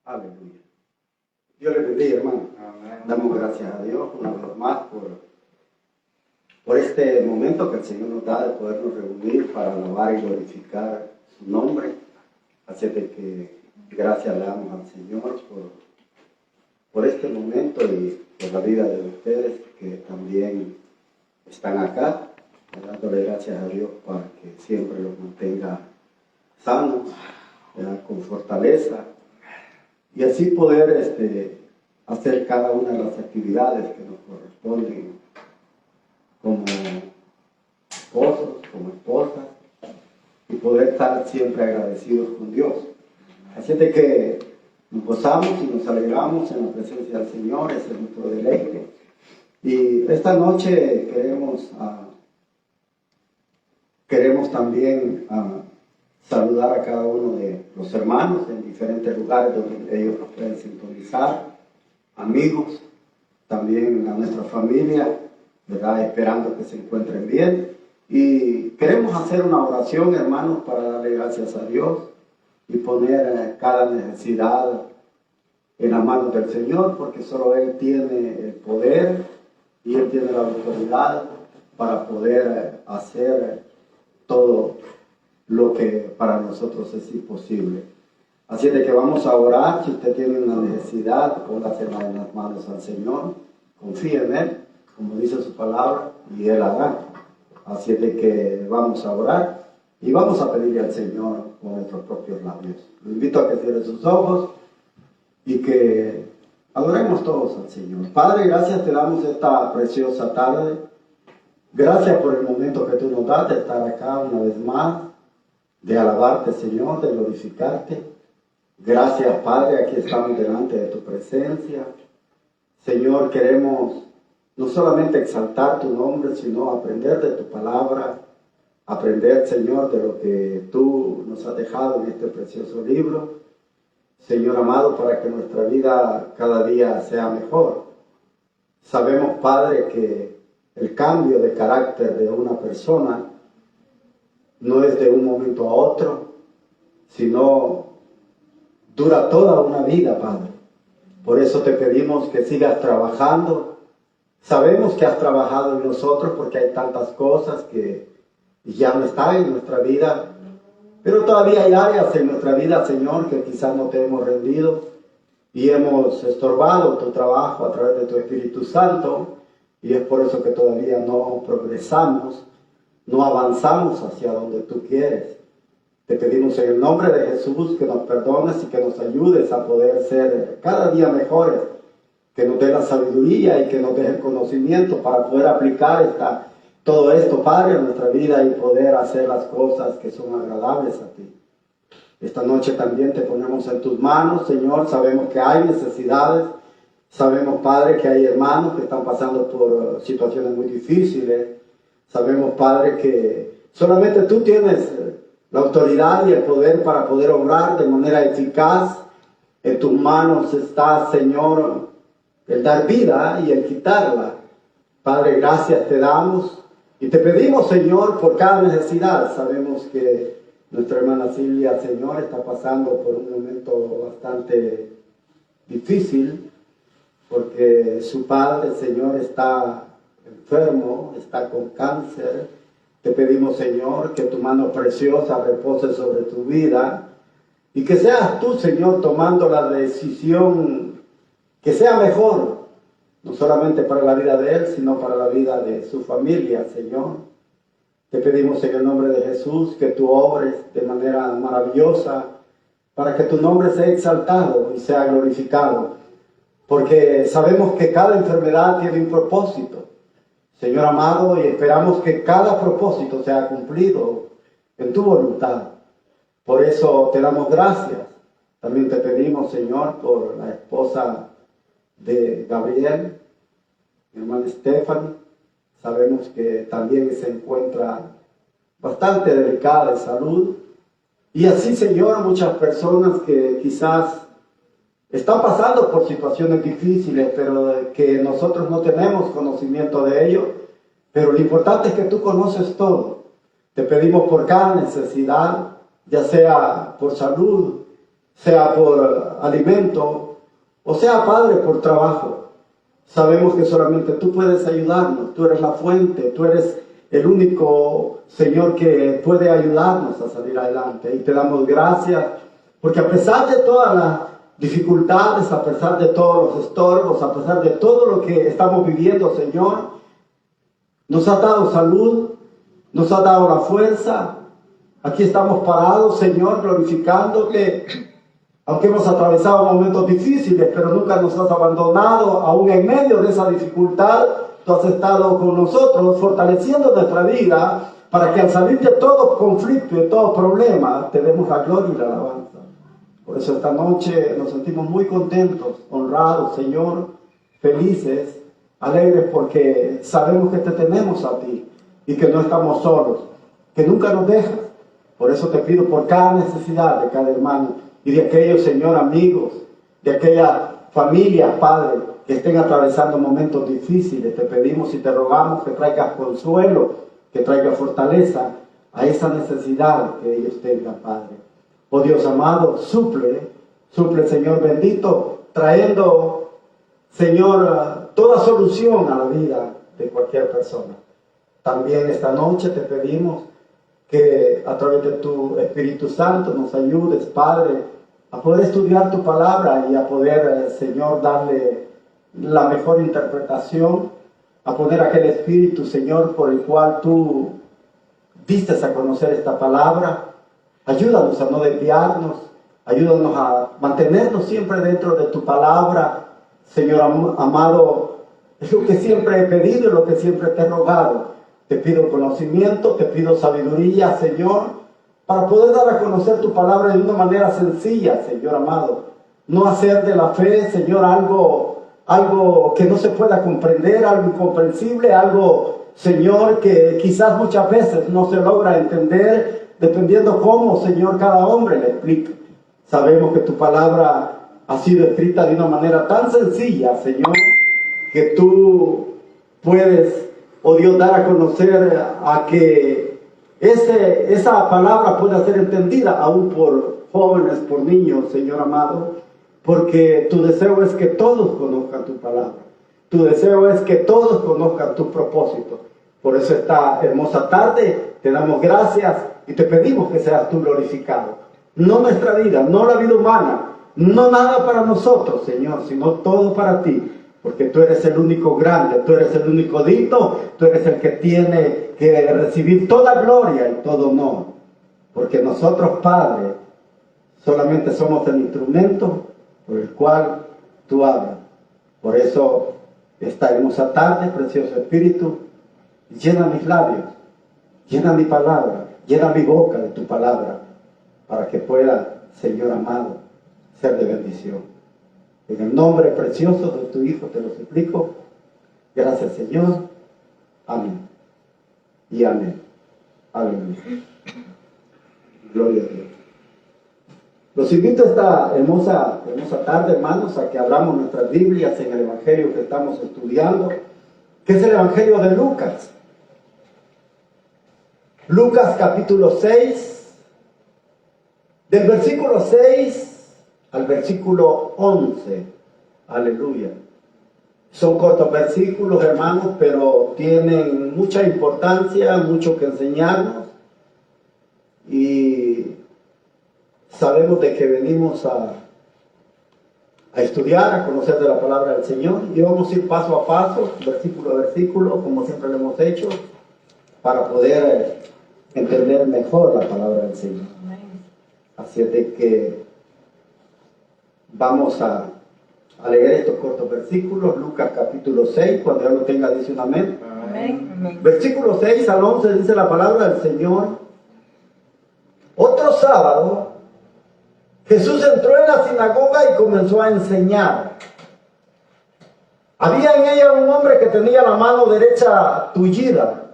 Aleluya. Dios le bendiga, hermano. Amén. Damos gracias a Dios una vez más por este momento que el Señor nos da de podernos reunir para alabar y glorificar su nombre. Así de que gracias le damos al Señor por este momento y por la vida de ustedes que también están acá, dándole gracias a Dios para que siempre los mantenga sanos, con fortaleza, y así poder hacer cada una de las actividades que nos corresponden como esposos, como esposas, y poder estar siempre agradecidos con Dios. Así de que nos gozamos y nos alegramos en la presencia del Señor, ese es nuestro deleite. Y esta noche queremos también saludar a cada uno de los hermanos en diferentes lugares donde ellos nos pueden sintonizar, amigos, también a nuestra familia, ¿verdad? Esperando que se encuentren bien. Y queremos hacer una oración, hermanos, para darle gracias a Dios y poner cada necesidad en las manos del Señor, porque solo Él tiene el poder y Él tiene la autoridad para poder hacer todo lo que para nosotros es imposible. Así de que vamos a orar. Si usted tiene una necesidad, póngasela en las manos al Señor, confíe en Él, como dice su palabra, y Él hará. Así de que vamos a orar y vamos a pedirle al Señor con nuestros propios labios. Lo invito a que cierre sus ojos y que adoremos todos al Señor. Padre, gracias te damos esta preciosa tarde. Gracias por el momento que tú nos das de estar acá una vez más, de alabarte, Señor, de glorificarte. Gracias, Padre, aquí estamos delante de tu presencia. Señor, queremos no solamente exaltar tu nombre, sino aprender de tu palabra, aprender, Señor, de lo que tú nos has dejado en este precioso libro. Señor amado, para que nuestra vida cada día sea mejor. Sabemos, Padre, que el cambio de carácter de una persona no es de un momento a otro, sino dura toda una vida, Padre. Por eso te pedimos que sigas trabajando. Sabemos que has trabajado en nosotros porque hay tantas cosas que ya no están en nuestra vida, pero todavía hay áreas en nuestra vida, Señor, que quizás no te hemos rendido y hemos estorbado tu trabajo a través de tu Espíritu Santo, y es por eso que todavía no progresamos, no avanzamos hacia donde tú quieres. Te pedimos en el nombre de Jesús que nos perdones y que nos ayudes a poder ser cada día mejores, que nos dé la sabiduría y que nos dé el conocimiento para poder aplicar todo esto, Padre, en nuestra vida y poder hacer las cosas que son agradables a ti. Esta noche también te ponemos en tus manos, Señor. Sabemos que hay necesidades. Sabemos, Padre, que hay hermanos que están pasando por situaciones muy difíciles. Sabemos, Padre, que solamente tú tienes la autoridad y el poder para poder obrar de manera eficaz. En tus manos está, Señor, el dar vida y el quitarla. Padre, gracias te damos y te pedimos, Señor, por cada necesidad. Sabemos que nuestra hermana Silvia, Señor, está pasando por un momento bastante difícil, porque su padre, Señor, está enfermo, está con cáncer. Te pedimos, Señor, que tu mano preciosa repose sobre tu vida y que seas tú, Señor, tomando la decisión que sea mejor, no solamente para la vida de él, sino para la vida de su familia, Señor. Te pedimos en el nombre de Jesús que tú obres de manera maravillosa para que tu nombre sea exaltado y sea glorificado, porque sabemos que cada enfermedad tiene un propósito, Señor amado, y esperamos que cada propósito sea cumplido en tu voluntad. Por eso te damos gracias. También te pedimos, Señor, por la esposa de Gabriel, mi hermana Stephanie. Sabemos que también se encuentra bastante delicada de salud. Y así, Señor, muchas personas que quizás están pasando por situaciones difíciles, pero que nosotros no tenemos conocimiento de ello. Pero lo importante es que tú conoces todo. Te pedimos por cada necesidad, ya sea por salud, sea por alimento, o sea, Padre, por trabajo. Sabemos que solamente tú puedes ayudarnos, tú eres la fuente, tú eres el único Señor que puede ayudarnos a salir adelante. Y te damos gracias, porque a pesar de todas las dificultades, a pesar de todos los estorbos, a pesar de todo lo que estamos viviendo, Señor, nos has dado salud, nos has dado la fuerza. Aquí estamos parados, Señor, glorificándote. Aunque hemos atravesado momentos difíciles, pero nunca nos has abandonado, aún en medio de esa dificultad, tú has estado con nosotros, fortaleciendo nuestra vida, para que al salir de todo conflicto y de todo problema, te demos la gloria y la alabanza. Por eso esta noche nos sentimos muy contentos, honrados, Señor, felices, alegres, porque sabemos que te tenemos a ti y que no estamos solos, que nunca nos dejas. Por eso te pido por cada necesidad de cada hermano, y de aquellos, Señor, amigos, de aquellas familias, Padre, que estén atravesando momentos difíciles. Te pedimos y te rogamos que traigas consuelo, que traigas fortaleza a esa necesidad que ellos tengan, Padre. Oh Dios amado, suple, Señor bendito, trayendo, Señor, toda solución a la vida de cualquier persona. También esta noche te pedimos que a través de tu Espíritu Santo nos ayudes, Padre, a poder estudiar tu palabra y a poder, Señor, darle la mejor interpretación, a poner aquel Espíritu, Señor, por el cual tú diste a conocer esta palabra. Ayúdanos a no desviarnos, ayúdanos a mantenernos siempre dentro de tu palabra, Señor amado. Es lo que siempre he pedido y lo que siempre te he rogado. Te pido conocimiento, te pido sabiduría, Señor, para poder dar a conocer tu palabra de una manera sencilla, Señor amado. No hacer de la fe, Señor, algo que no se pueda comprender, algo incomprensible, algo, Señor, que quizás muchas veces no se logra entender, dependiendo cómo, Señor, cada hombre le explica. Sabemos que tu palabra ha sido escrita de una manera tan sencilla, Señor, que tú puedes, oh Dios, dar a conocer a que esa palabra pueda ser entendida aún por jóvenes, por niños, Señor amado, porque tu deseo es que todos conozcan tu palabra. Tu deseo es que todos conozcan tu propósito. Por eso esta hermosa tarde te damos gracias y te pedimos que seas tú glorificado. No nuestra vida, no la vida humana, no nada para nosotros, Señor, sino todo para ti. Porque tú eres el único grande, tú eres el único digno, tú eres el que tiene que recibir toda gloria y todo honor. Porque nosotros, Padre, solamente somos el instrumento por el cual tú hablas. Por eso, esta hermosa tarde, precioso Espíritu, llena mis labios, llena mi palabra, llena mi boca de tu palabra, para que pueda, Señor amado, ser de bendición. En el nombre precioso de tu Hijo te lo suplico. Gracias, Señor. Amén. Y amén. Aleluya. Gloria a Dios. Los invito esta hermosa tarde, hermanos, a que abramos nuestras Biblias en el Evangelio que estamos estudiando, que es el Evangelio de Lucas. Lucas capítulo 6, del versículo 6 al versículo 11. Aleluya. Son cortos versículos, hermanos, pero tienen mucha importancia, mucho que enseñarnos. Y sabemos de que venimos a estudiar, a conocer de la palabra del Señor. Y vamos a ir paso a paso, versículo a versículo, como siempre lo hemos hecho, para poder entender mejor la palabra del Señor. Así es de que vamos a leer estos cortos versículos. Lucas capítulo 6, cuando ya lo tenga dice un amén. Amén. Versículo 6 al 11 dice la palabra del Señor. Otro sábado, Jesús entró en la sinagoga y comenzó a enseñar. Había en ella un hombre que tenía la mano derecha tullida.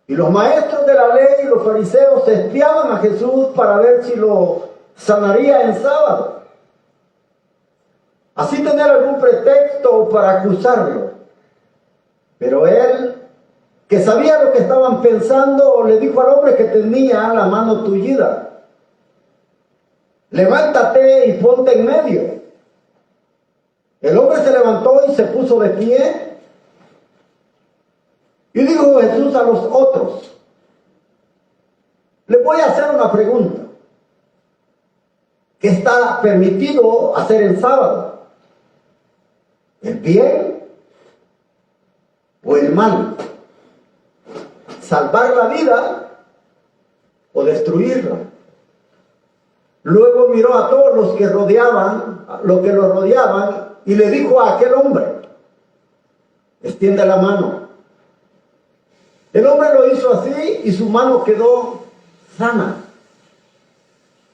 Y los maestros de la ley y los fariseos espiaban a Jesús para ver si lo sanaría en sábado, así tener algún pretexto para acusarlo. Pero él, que sabía lo que estaban pensando, le dijo al hombre que tenía la mano tullida: levántate y ponte en medio. El hombre se levantó y se puso de pie. Y dijo Jesús a los otros, les voy a hacer una pregunta. ¿Qué está permitido hacer el sábado? ¿El bien o el mal? ¿Salvar la vida o destruirla? Luego miró a todos los que lo rodeaban, y le dijo a aquel hombre, extiende la mano. El hombre lo hizo así y su mano quedó sana.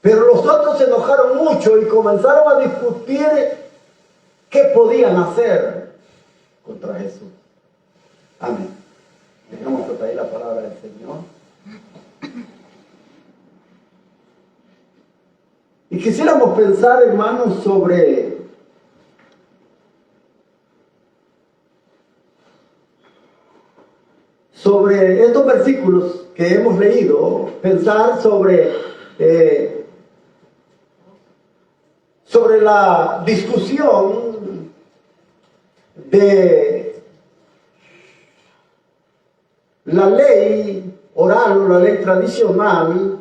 Pero los otros se enojaron mucho y comenzaron a discutir qué podían hacer contra Jesús. Amén. Dejamos hasta ahí la palabra del Señor. Y quisiéramos pensar, hermanos, sobre estos versículos que hemos leído, pensar sobre la discusión de la ley oral o la ley tradicional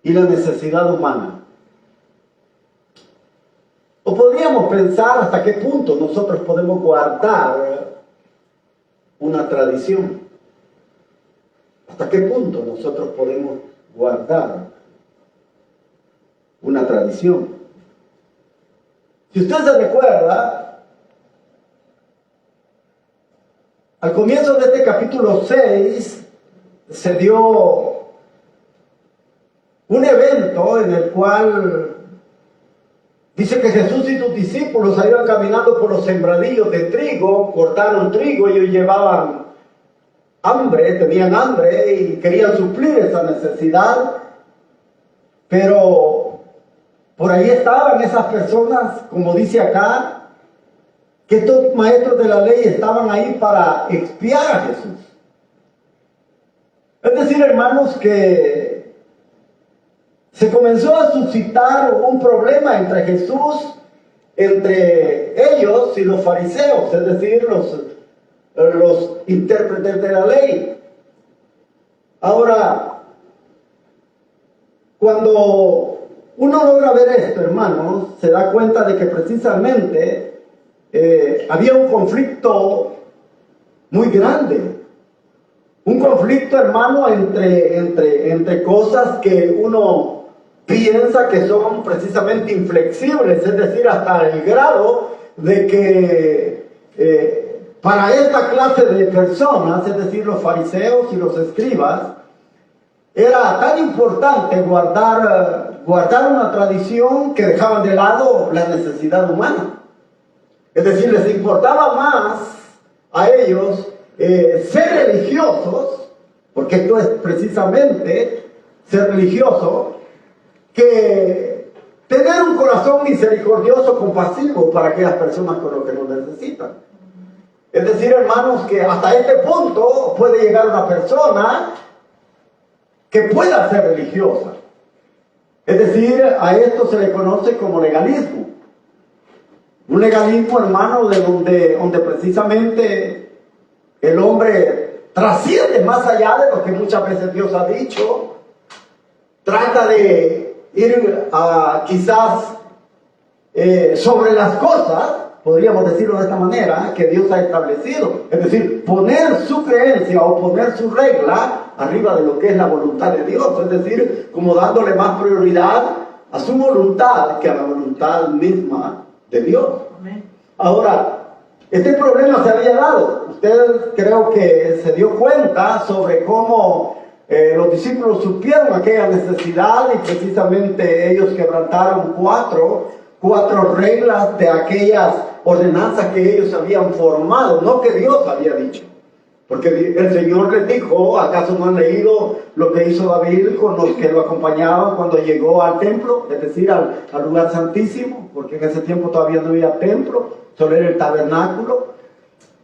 y la necesidad humana. O podríamos pensar hasta qué punto nosotros podemos guardar una tradición. ¿Hasta qué punto nosotros podemos guardar una tradición? Si usted se recuerda, al comienzo de este capítulo 6 se dio un evento en el cual dice que Jesús y sus discípulos iban caminando por los sembradíos de trigo, cortaron trigo, ellos llevaban hambre, tenían hambre y querían suplir esa necesidad, pero por ahí estaban esas personas, como dice acá, que estos maestros de la ley estaban ahí para expiar a Jesús. Es decir, hermanos, que se comenzó a suscitar un problema entre Jesús, entre ellos y los fariseos, es decir, los intérpretes de la ley. Ahora, cuando uno logra ver esto, hermanos, se da cuenta de que precisamente había un conflicto muy grande. Un conflicto, hermano, entre cosas que uno piensa que son precisamente inflexibles, es decir, hasta el grado de que para esta clase de personas, es decir, los fariseos y los escribas, era tan importante guardar una tradición que dejaban de lado la necesidad humana. Es decir, les importaba más a ellos ser religiosos, porque esto es precisamente ser religioso, que tener un corazón misericordioso, compasivo para aquellas personas con lo que lo necesitan. Es decir, hermanos, que hasta este punto puede llegar una persona que pueda ser religiosa. Es decir, a esto se le conoce como legalismo. Un legalismo, hermano, de donde precisamente el hombre trasciende más allá de lo que muchas veces Dios ha dicho, trata de ir quizás sobre las cosas, podríamos decirlo de esta manera, que Dios ha establecido. Es decir, poner su creencia o poner su regla arriba de lo que es la voluntad de Dios. Es decir, como dándole más prioridad a su voluntad que a la voluntad misma de Dios. Amén. Ahora, este problema se había dado. Usted creo que se dio cuenta sobre cómo los discípulos supieron aquella necesidad y precisamente ellos quebrantaron cuatro reglas de aquellas ordenanzas que ellos habían formado, no que Dios había dicho. Porque el Señor les dijo, ¿acaso no han leído lo que hizo David con los que lo acompañaban cuando llegó al templo? Es decir, al lugar santísimo, porque en ese tiempo todavía no había templo, solo era el tabernáculo.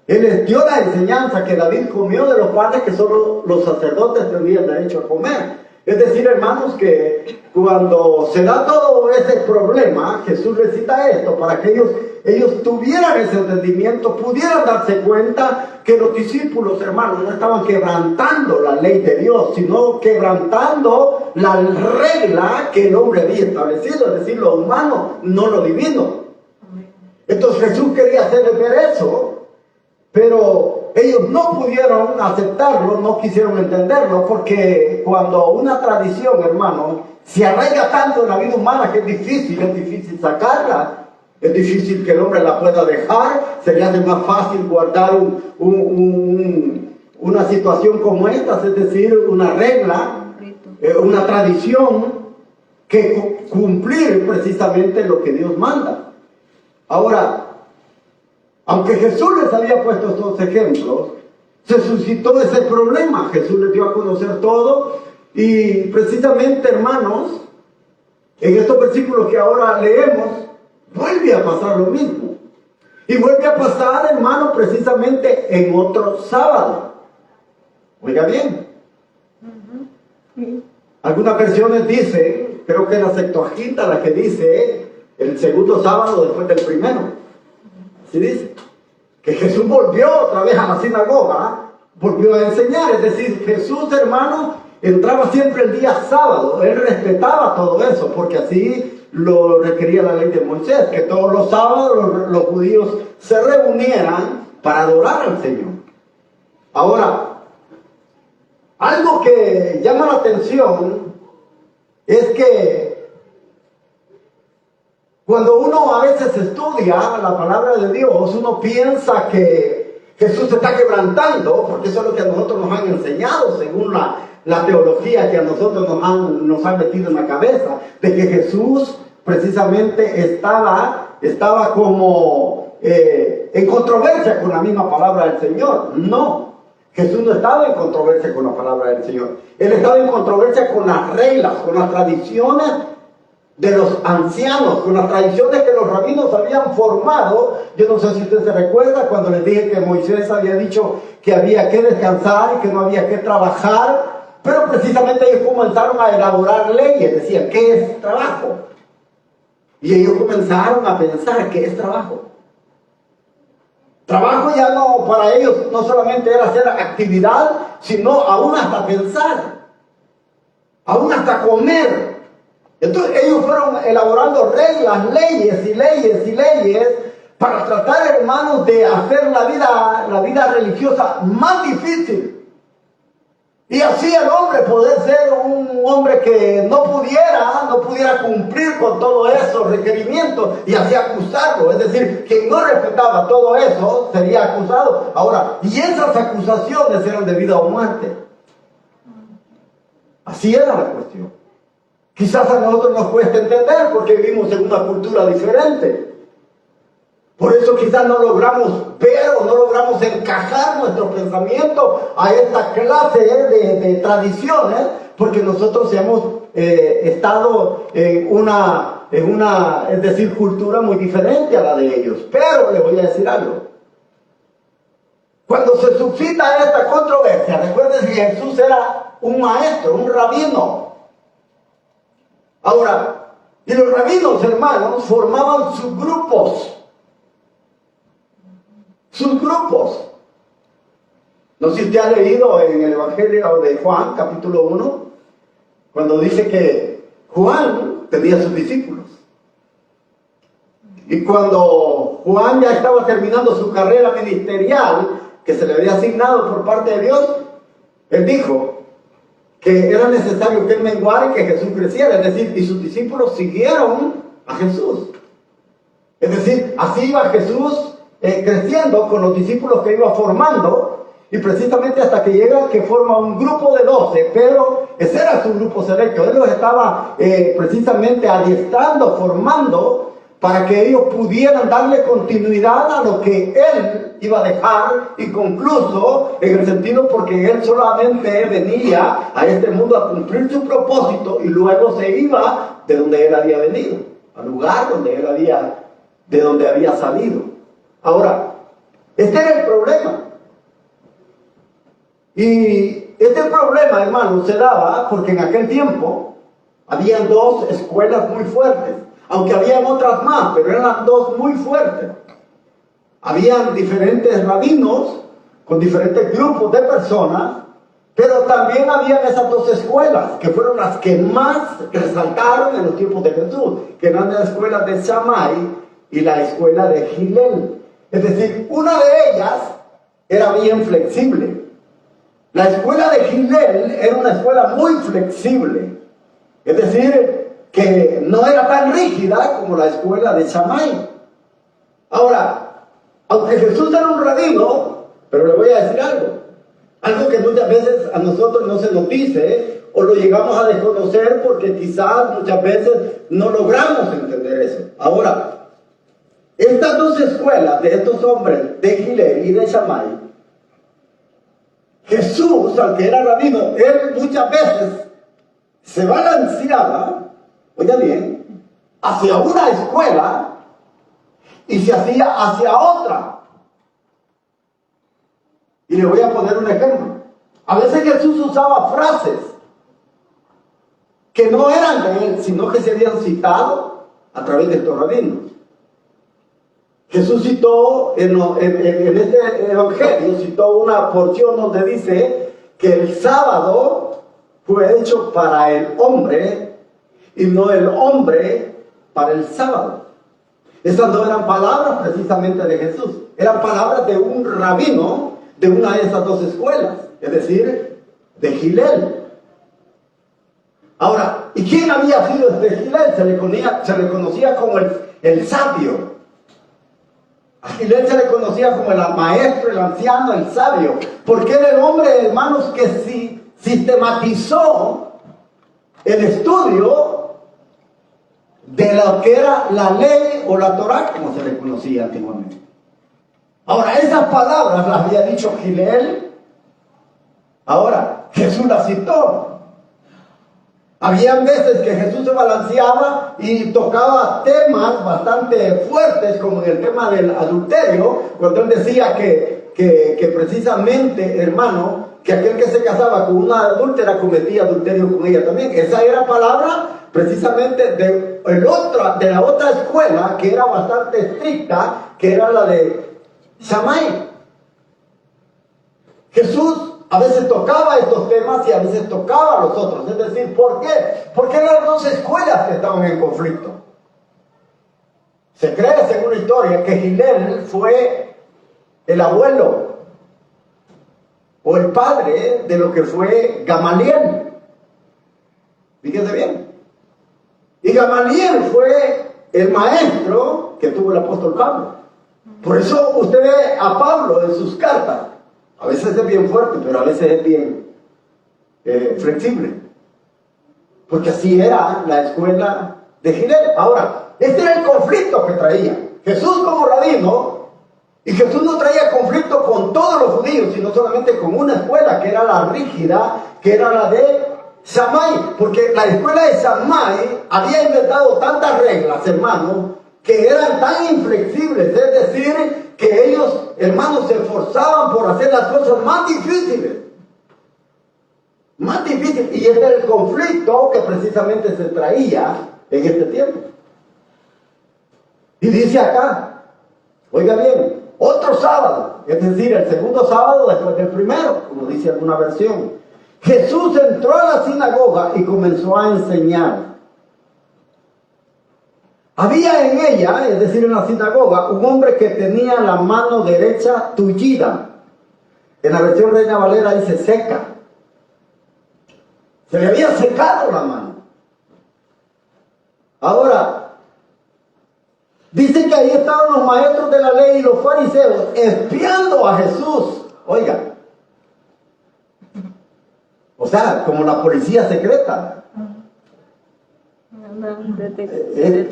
Él les dio la enseñanza que David comió de los panes que solo los sacerdotes tenían derecho a comer. Es decir, hermanos, que cuando se da todo ese problema, Jesús les cita esto para que ellos tuvieran ese entendimiento, pudieran darse cuenta que los discípulos, hermanos, no estaban quebrantando la ley de Dios, sino quebrantando la regla que el hombre había establecido, es decir, lo humano, no lo divino. Entonces Jesús quería hacerles ver eso, pero ellos no pudieron aceptarlo, no quisieron entenderlo, porque cuando una tradición, hermano, se arraiga tanto en la vida humana que es difícil sacarla. Es difícil que el hombre la pueda dejar, se le hace más fácil guardar una situación como esta, es decir, una regla, una tradición, que cumplir precisamente lo que Dios manda. Ahora, aunque Jesús les había puesto estos ejemplos, se suscitó ese problema. Jesús les dio a conocer todo y precisamente, hermanos, en estos versículos que ahora leemos, vuelve a pasar lo mismo. Y vuelve a pasar, hermano, precisamente en otro sábado. Oiga bien. Algunas versiones dicen, creo que la Septuaginta la que dice, el segundo sábado después del primero. Así dice. Que Jesús volvió otra vez a la sinagoga, volvió a enseñar. Es decir, Jesús, hermano, entraba siempre el día sábado. Él respetaba todo eso, porque así lo requería la ley de Moisés, que todos los sábados los judíos se reunieran para adorar al Señor. Ahora, algo que llama la atención es que cuando uno a veces estudia la palabra de Dios, uno piensa que Jesús se está quebrantando, porque eso es lo que a nosotros nos han enseñado, según la teología que a nosotros nos han metido en la cabeza, de que Jesús precisamente estaba como en controversia con la misma palabra del Señor. No, Jesús no estaba en controversia con la palabra del Señor. Él estaba en controversia con las reglas, con las tradiciones de los ancianos, con las tradiciones que los rabinos habían formado. Yo no sé si usted se recuerda cuando les dije que Moisés había dicho que había que descansar y que no había que trabajar, pero precisamente ellos comenzaron a elaborar leyes, decían, ¿qué es trabajo? Y ellos comenzaron a pensar, ¿qué es trabajo? Trabajo ya no, para ellos no solamente era hacer actividad, sino aún hasta pensar, aún hasta comer. Entonces ellos fueron elaborando reglas, leyes para tratar, hermanos, de hacer la vida religiosa más difícil. Y así el hombre poder ser un hombre que no pudiera cumplir con todos esos requerimientos y así acusarlo. Es decir, quien no respetaba todo eso sería acusado. Ahora, y esas acusaciones eran de vida o muerte. Así era la cuestión. Quizás a nosotros nos cuesta entender porque vivimos en una cultura diferente. Por eso quizás no logramos ver o no logramos encajar nuestro pensamiento a esta clase de tradiciones, porque nosotros hemos estado en una, es decir, cultura muy diferente a la de ellos. Pero les voy a decir algo. Cuando se suscita esta controversia, recuerden que Jesús era un maestro, un rabino. Ahora, y los rabinos, hermanos, formaban sus grupos. No sé si usted ha leído en el Evangelio de Juan, capítulo 1, cuando dice que Juan tenía sus discípulos. Y cuando Juan ya estaba terminando su carrera ministerial, que se le había asignado por parte de Dios, él dijo que era necesario que él menguara y que Jesús creciera. Es decir, y sus discípulos siguieron a Jesús. Es decir, así iba Jesús creciendo con los discípulos que iba formando, y precisamente hasta que llega que forma un grupo de 12, pero ese era su grupo selecto. Él los estaba precisamente adiestrando, formando, para que ellos pudieran darle continuidad a lo que él iba a dejar inconcluso, en el sentido porque él solamente venía a este mundo a cumplir su propósito y luego se iba de donde él había venido, al lugar de donde había salido. Ahora, este era el problema. Y este problema, hermano, se daba porque en aquel tiempo habían dos escuelas muy fuertes, aunque habían otras más, pero eran dos muy fuertes. Habían diferentes rabinos con diferentes grupos de personas, pero también habían esas dos escuelas, que fueron las que más resaltaron en los tiempos de Jesús, que eran la escuela de Shammai y la escuela de Hillel. Es decir, una de ellas era bien flexible. La escuela de Hillel era una escuela muy flexible. Es decir, que no era tan rígida como la escuela de Shammai. Ahora, aunque Jesús era un rabino, pero le voy a decir algo que muchas veces a nosotros no se nos dice, o lo llegamos a desconocer porque quizás muchas veces no logramos entender eso. Ahora, estas dos escuelas de estos hombres, de Hillel y de Shammai, Jesús, al que era rabino, él muchas veces se balanceaba, oiga bien, hacia una escuela y se hacía hacia otra. Y le voy a poner un ejemplo. A veces Jesús usaba frases que no eran de él, sino que se habían citado a través de estos rabinos. Jesús citó en este evangelio, citó una porción donde dice que el sábado fue hecho para el hombre y no el hombre para el sábado. Esas no eran palabras precisamente de Jesús, eran palabras de un rabino de una de esas dos escuelas, es decir, de Hillel. Ahora, ¿y quién había sido este Hillel? Se le conocía como el sabio. A Hillel se le conocía como el maestro, el anciano, el sabio, porque era el hombre, hermanos, que sistematizó el estudio de lo que era la ley o la Torá, como se le conocía antiguamente. Ahora, esas palabras las había dicho Hillel. Ahora, Jesús las citó. Habían veces que Jesús se balanceaba y tocaba temas bastante fuertes, como en el tema del adulterio, cuando él decía que precisamente, hermano, que aquel que se casaba con una adúltera cometía adulterio con ella también. Esa era palabra precisamente de la otra escuela, que era bastante estricta, que era la de Shammai. Jesús a veces tocaba estos temas y a veces tocaba los otros. Es decir, ¿por qué? Porque eran dos escuelas que estaban en conflicto. Se cree, según la historia, que Hillel fue el abuelo o el padre de lo que fue Gamaliel. Fíjense bien. Y Gamaliel fue el maestro que tuvo el apóstol Pablo. Por eso usted ve a Pablo en sus cartas. A veces es bien fuerte, pero a veces es bien flexible. Porque así era la escuela de Hillel. Ahora, este era el conflicto que traía Jesús como rabino. Y Jesús no traía conflicto con todos los judíos, sino solamente con una escuela, que era la rígida, que era la de Shammai. Porque la escuela de Shammai había inventado tantas reglas, hermanos, que eran tan inflexibles. Es decir, que ellos, hermanos, se esforzaban por hacer las cosas más difíciles. Más difíciles. Y este era el conflicto que precisamente se traía en este tiempo. Y dice acá, oiga bien, otro sábado, es decir, el segundo sábado después del primero, como dice alguna versión, Jesús entró a la sinagoga y comenzó a enseñar. Había en ella, es decir, en la sinagoga, un hombre que tenía la mano derecha tullida. En la versión Reina Valera dice seca. Se le había secado la mano. Ahora, dice que ahí estaban los maestros de la ley y los fariseos espiando a Jesús. Oiga. O sea, como la policía secreta.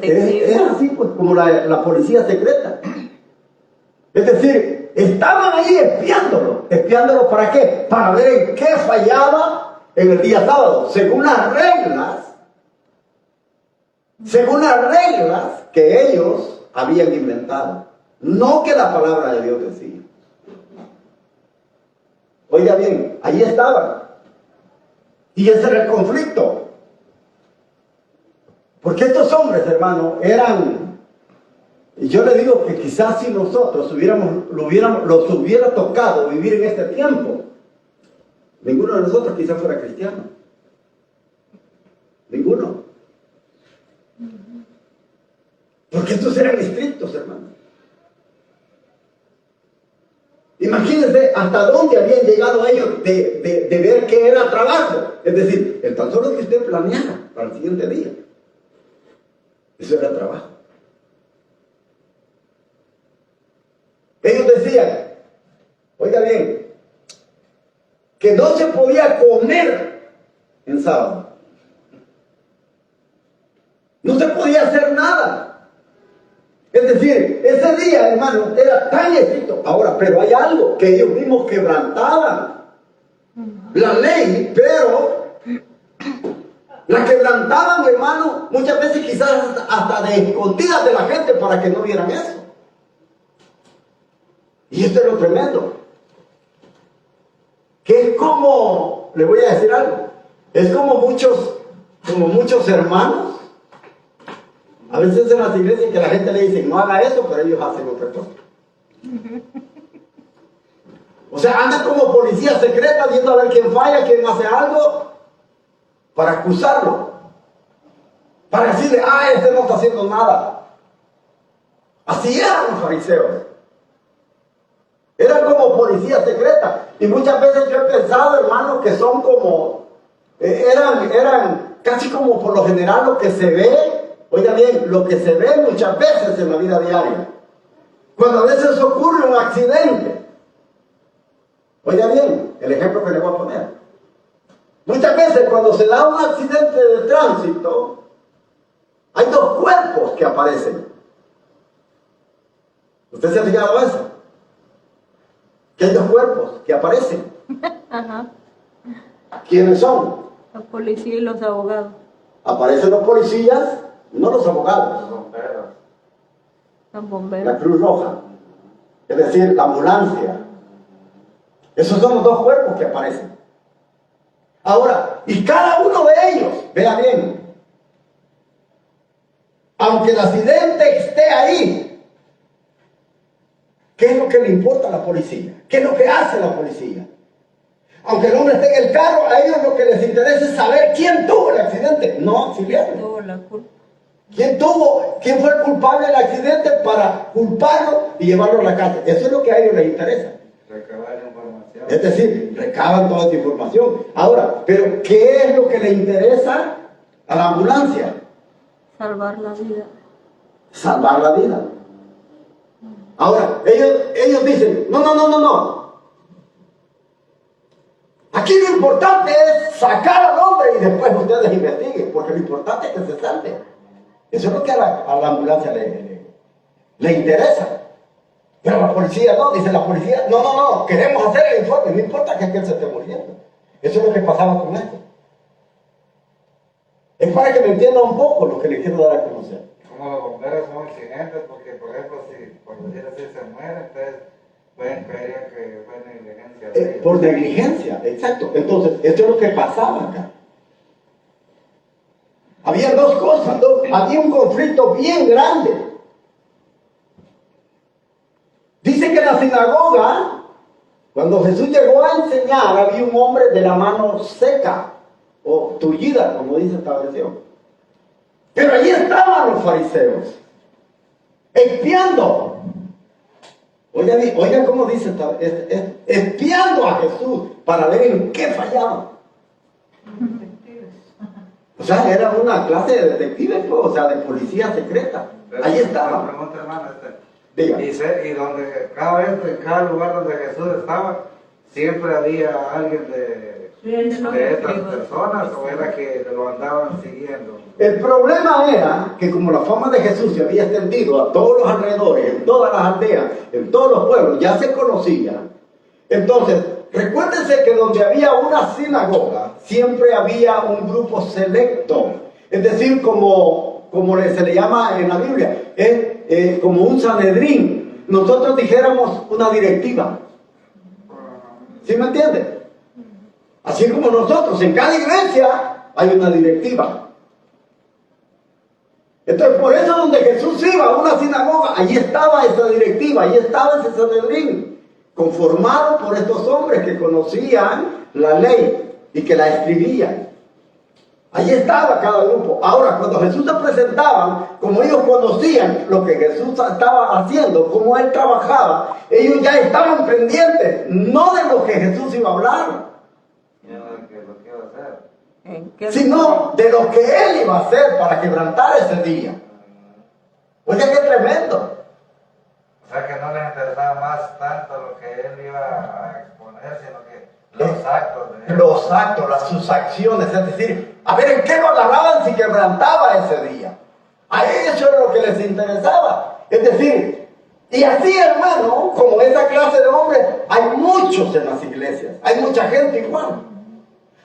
Es así, pues, como la policía secreta. Es decir, estaban ahí espiándolo ¿para qué? Para ver en qué fallaba en el día sábado, según las reglas que ellos habían inventado, no que la palabra de Dios decía. Oiga bien, ahí estaban. Y ese era el conflicto. Porque estos hombres, hermano, eran, y yo le digo que quizás si nosotros los hubiera tocado vivir en este tiempo, ninguno de nosotros quizás fuera cristiano. Ninguno. Porque estos eran estrictos, hermano. Imagínense hasta dónde habían llegado ellos de ver que era trabajo. Es decir, el tan solo que usted planeara para el siguiente día. Eso era trabajo. Ellos decían, oiga bien, que no se podía comer en sábado. No se podía hacer nada. Es decir, ese día, hermano, era tan estricto. Ahora, pero hay algo que ellos mismos quebrantaban. La ley, pero la quebrantaban, hermano, muchas veces quizás hasta de escondidas de la gente para que no vieran eso. Y esto es lo tremendo. Que es como, le voy a decir algo, es como muchos hermanos. A veces en las iglesias que la gente le dice, no haga eso, pero ellos hacen otra cosa. O sea, andan como policía secreta viendo a ver quién falla, quién hace algo, para acusarlo. Para decirle, este no está haciendo nada. Así eran los fariseos. Eran como policía secreta. Y muchas veces yo he pensado, hermano, que son como, eran casi como por lo general lo que se ve. Oiga bien, lo que se ve muchas veces en la vida diaria. Cuando a veces ocurre un accidente. Oiga bien, el ejemplo que le voy a poner. Muchas veces cuando se da un accidente de tránsito, hay dos cuerpos que aparecen. ¿Usted se ha fijado en eso? Que hay dos cuerpos que aparecen. Ajá. ¿Quiénes son? Los policías y los abogados. Aparecen los policías, no los abogados. Los bomberos. La Cruz Roja, es decir, la ambulancia. Esos son los dos cuerpos que aparecen. Ahora, y cada uno de ellos, vea bien, aunque el accidente esté ahí, ¿qué es lo que le importa a la policía? ¿Qué es lo que hace la policía? Aunque el hombre esté en el carro, a ellos lo que les interesa es saber quién tuvo el accidente, no auxiliarlo. Tuvo la culpa. ¿Quién fue el culpable del accidente para culparlo y llevarlo a la cárcel? Eso es lo que a ellos les interesa. Recabar información. Es decir, recaban toda esta información. Ahora, ¿pero qué es lo que le interesa a la ambulancia? Salvar la vida. Salvar la vida. Ahora, ellos dicen, no. Aquí lo importante es sacar al hombre y después ustedes investiguen, porque lo importante es que se salve. Eso es lo que a la ambulancia le interesa. Pero la policía no, dice la policía, no, queremos hacer el informe, no importa que aquel se esté muriendo. Eso es lo que pasaba con esto. Es para que me entiendan un poco lo que les quiero dar a conocer. Como los bomberos son exigentes, porque por ejemplo, si por decir así se muere, entonces pueden creer que fue negligencia de ellos. Por negligencia, exacto. Entonces, esto es lo que pasaba acá. Había dos cosas, había un conflicto bien grande. Dice que en la sinagoga, cuando Jesús llegó a enseñar, había un hombre de la mano seca, o tullida, como dice esta versión. Pero allí estaban los fariseos, espiando. Oiga cómo dice, espiando a Jesús para ver en qué fallaba. O sea, era una clase de detectives, pues, o sea, de policía secreta. Allí estaba. Pregunta, hermano, Diga. y donde cada vez, en cada lugar donde Jesús estaba, siempre había alguien de estas personas, o era que lo andaban siguiendo. El problema era que como la fama de Jesús se había extendido a todos los alrededores, en todas las aldeas, en todos los pueblos, ya se conocía. Entonces, recuérdense que donde había una sinagoga, siempre había un grupo selecto. Es decir, como se le llama en la Biblia, es como un Sanedrín. Nosotros dijéramos una directiva. ¿Sí me entienden? Así como nosotros, en cada iglesia hay una directiva. Entonces, por eso donde Jesús iba a una sinagoga, allí estaba esa directiva, allí estaba ese Sanedrín, conformado por estos hombres que conocían la ley y que la escribían. Allí estaba cada grupo. Ahora, cuando Jesús se presentaba, como ellos conocían lo que Jesús estaba haciendo, cómo Él trabajaba, ellos ya estaban pendientes, no de lo que Jesús iba a hablar, Lo que iba a hacer. ¿En qué sino de lo que Él iba a hacer para quebrantar ese día. Oye, qué tremendo. O sea que no les interesaba más tanto lo que él iba a exponer, sino que los actos de él. Los actos, sus acciones, es decir, a ver en qué lo agarraban si quebrantaba ese día. A eso era lo que les interesaba. Es decir, y así, hermano, como esa clase de hombres, hay muchos en las iglesias, hay mucha gente igual.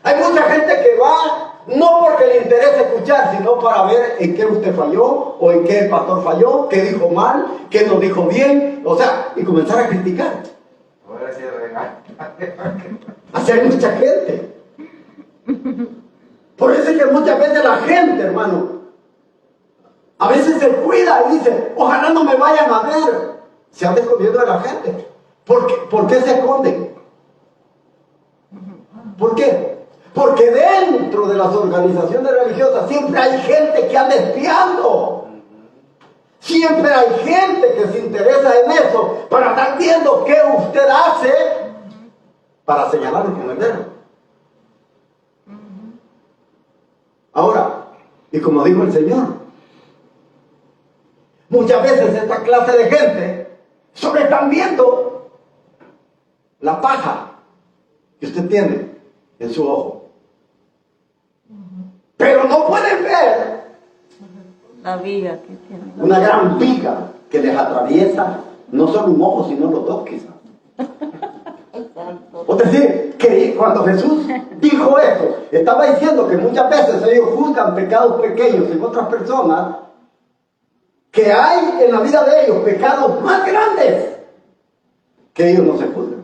Hay mucha gente que va no porque le interesa escuchar, sino para ver en qué usted falló, o en qué el pastor falló, qué dijo mal, qué no dijo bien, o sea, y comenzar a criticar. Voy a decir regaño. Así hay mucha gente. Por eso es que muchas veces la gente, hermano, a veces se cuida y dice, ojalá no me vayan a ver. Se anda escondiendo de la gente. ¿Por qué se esconden? ¿Por qué? Porque dentro de las organizaciones religiosas siempre hay gente que anda espiando. Siempre hay gente que se interesa en eso para estar viendo qué usted hace para señalarlo con el dedo. Ahora, y como dijo el Señor, muchas veces esta clase de gente solo están viendo la paja que usted tiene en su ojo. Pero no pueden ver la viga que tiene? una gran viga que les atraviesa no solo un ojo, sino los dos quizás. Exacto. Es decir, que cuando Jesús dijo eso, estaba diciendo que muchas veces ellos juzgan pecados pequeños en otras personas, que hay en la vida de ellos pecados más grandes que ellos no se juzgan.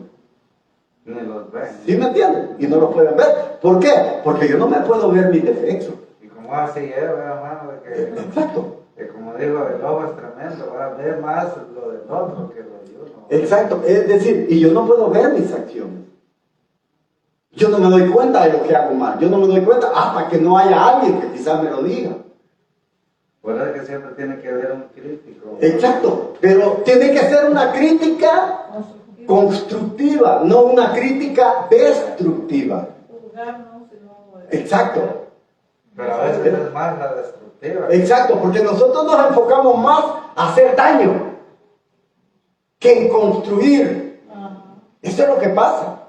Ni los ven. ¿Sí me entienden? Y no los pueden ver. ¿Por qué? Porque yo no me puedo ver mis defectos. Y como así es, hermano, de Exacto. que como digo, el ojo es tremendo, va a ver más lo del otro que lo de uno. Exacto. Es decir, y yo no puedo ver mis acciones. Yo no me doy cuenta de lo que hago mal. Yo no me doy cuenta hasta que no haya alguien que quizás me lo diga. Por eso es que siempre tiene que haber un crítico. Exacto. Pero tiene que ser una crítica constructiva, no una crítica destructiva. Exacto. Pero a veces es más la destructiva. Exacto, porque nosotros nos enfocamos más a hacer daño que en construir. Eso es lo que pasa.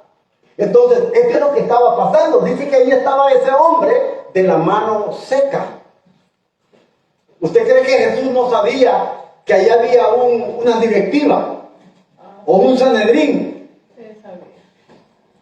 Entonces, esto es lo que estaba pasando. Dice que ahí estaba ese hombre de la mano seca. ¿Usted cree que Jesús no sabía que ahí había una directiva o un Sanedrín?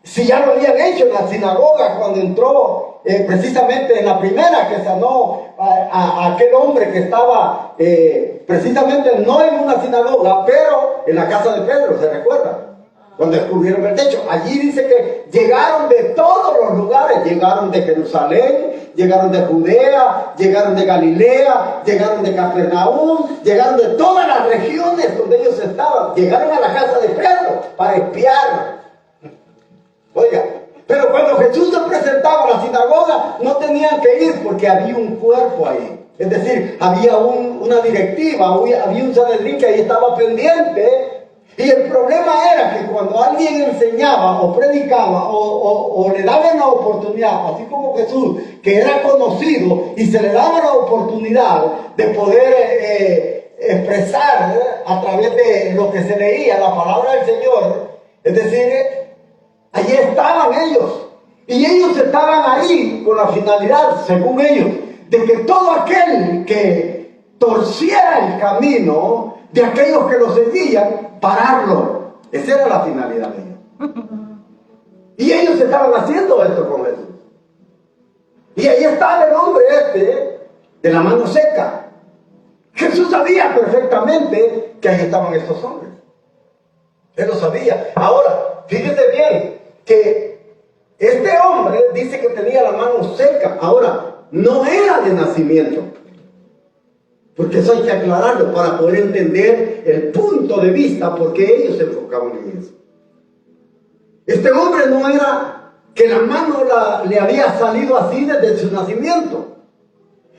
Si ya lo habían hecho en la sinagoga cuando entró precisamente en la primera que sanó a aquel hombre que estaba precisamente no en una sinagoga, pero en la casa de Pedro, ¿se recuerda? Cuando descubrieron el techo. Allí dice que llegaron de todos los lugares, llegaron de Jerusalén, llegaron de Judea, llegaron de Galilea, llegaron de Capernaum, llegaron de todas las regiones donde ellos estaban, llegaron a la casa de Pedro para espiar. Oiga, pero cuando Jesús se presentaba a la sinagoga, no tenían que ir porque había un cuerpo ahí. Es decir, había una directiva, había un Sanedrín que ahí estaba pendiente. Y el problema era que cuando alguien enseñaba o predicaba o le daban la oportunidad, así como Jesús, que era conocido y se le daba la oportunidad de poder expresar a través de lo que se leía la palabra del Señor, es decir, allí estaban ellos. Y ellos estaban ahí con la finalidad, según ellos, de que todo aquel que torciera el camino de aquellos que lo seguían, pararlo. Esa era la finalidad de ellos. Y ellos estaban haciendo esto con Jesús. Y ahí estaba el hombre de la mano seca. Jesús sabía perfectamente que ahí estaban estos hombres. Él lo sabía. Ahora, fíjese bien que Este hombre dice que tenía la mano seca. Ahora, no era de nacimiento. Porque eso hay que aclararlo para poder entender el punto de vista, porque ellos se enfocaban en eso. Este hombre no era que la mano le había salido así desde su nacimiento.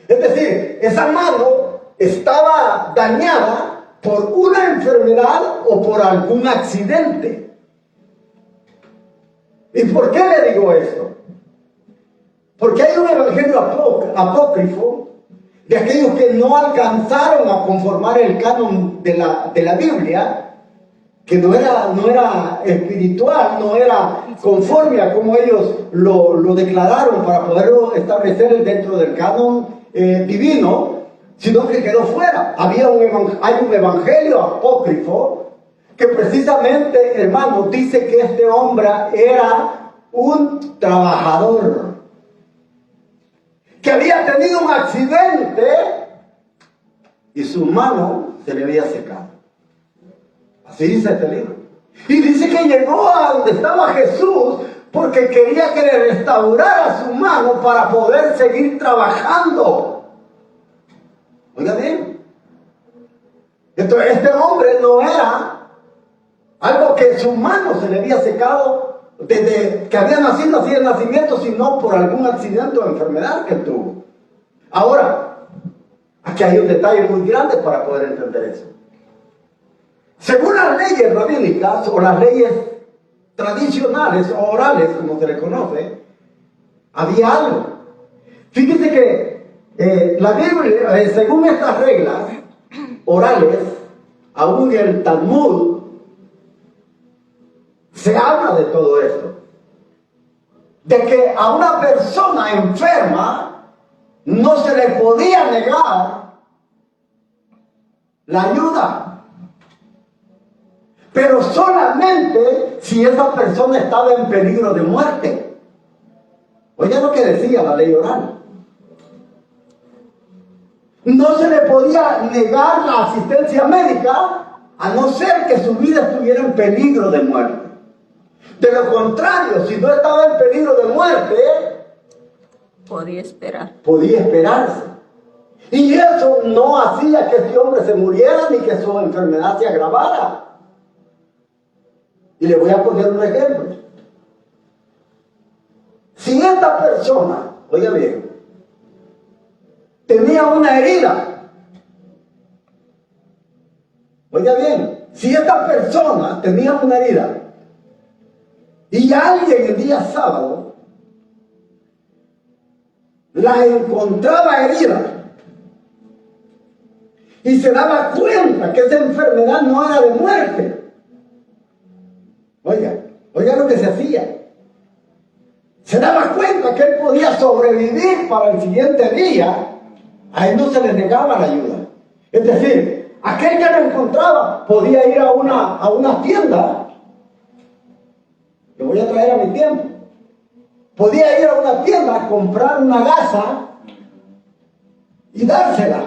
Es decir, esa mano estaba dañada por una enfermedad o por algún accidente. ¿Y por qué le digo esto? Porque hay un evangelio apócrifo de aquellos que no alcanzaron a conformar el canon de la Biblia, que no era espiritual, no era conforme a como ellos lo declararon para poderlo establecer dentro del canon divino, sino que quedó fuera. Hay un evangelio apócrifo que precisamente, hermano, dice que este hombre era un trabajador, que había tenido un accidente y su mano se le había secado. Así dice este libro. Y dice que llegó a donde estaba Jesús porque quería que le restaurara su mano para poder seguir trabajando. Oiga bien. Entonces este hombre no era algo que su mano se le había secado desde que había nacido así de nacimiento, sino por algún accidente o enfermedad que tuvo. Ahora, aquí hay un detalle muy grande para poder entender eso. Según las leyes rabínicas o las leyes tradicionales o orales, como se le conoce, había algo. Fíjese que la Biblia, según estas reglas orales, aún el Talmud, se habla de todo esto. De que a una persona enferma no se le podía negar la ayuda. Pero solamente si esa persona estaba en peligro de muerte. Oiga lo que decía la ley oral. No se le podía negar la asistencia médica a no ser que su vida estuviera en peligro de muerte. De lo contrario, si no estaba en peligro de muerte, podía esperar. Podía esperarse. Y eso no hacía que este hombre se muriera ni que su enfermedad se agravara. Y le voy a poner un ejemplo. Si esta persona, oiga bien, tenía una herida, oiga bien, si esta persona tenía una herida y alguien el día sábado la encontraba herida y se daba cuenta que esa enfermedad no era de muerte, oiga lo que se hacía. Se daba cuenta que él podía sobrevivir para el siguiente día, a él no se le negaba la ayuda. Es decir, aquel que lo encontraba podía ir a una tienda, lo voy a traer a mi tiempo, podía ir a una tienda a comprar una gasa y dársela.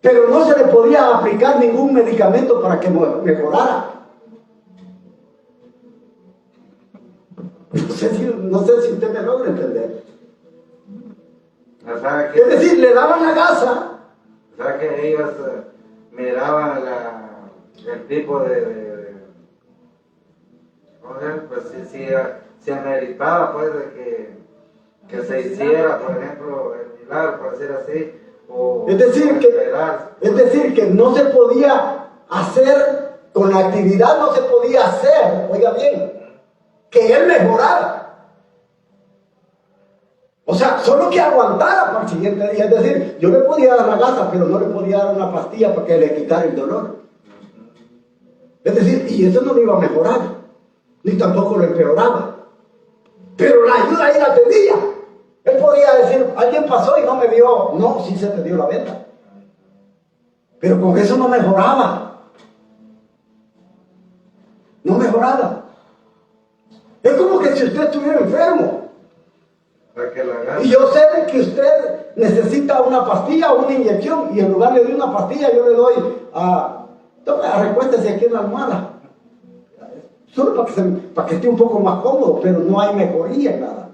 Pero no se le podía aplicar ningún medicamento para que mejorara. No sé si usted me logra entender. Es decir, le daban la gasa. O sea que ellos miraban el tipo pues si ameritaba pues de que se hiciera, por ejemplo, el milagro, por decir así. Es decir que no se podía hacer, con la actividad no se podía hacer, oiga bien, que él mejorara. O sea, solo que aguantara para el siguiente día. Es decir, yo le podía dar la gasa, pero no le podía dar una pastilla para que le quitara el dolor. Es decir, y eso no lo iba a mejorar, ni tampoco lo empeoraba. Pero la ayuda ahí la tenía. Él podía decir, alguien pasó y no me vio. No, sí se te dio la venta. Pero con eso no mejoraba. No mejoraba. Es como que si usted estuviera enfermo. Y yo sé de que usted necesita una pastilla o una inyección. Y en lugar de una pastilla, yo le doy tome, recuéstese aquí en la almohada. solo para que esté un poco más cómodo, pero no hay mejoría en nada.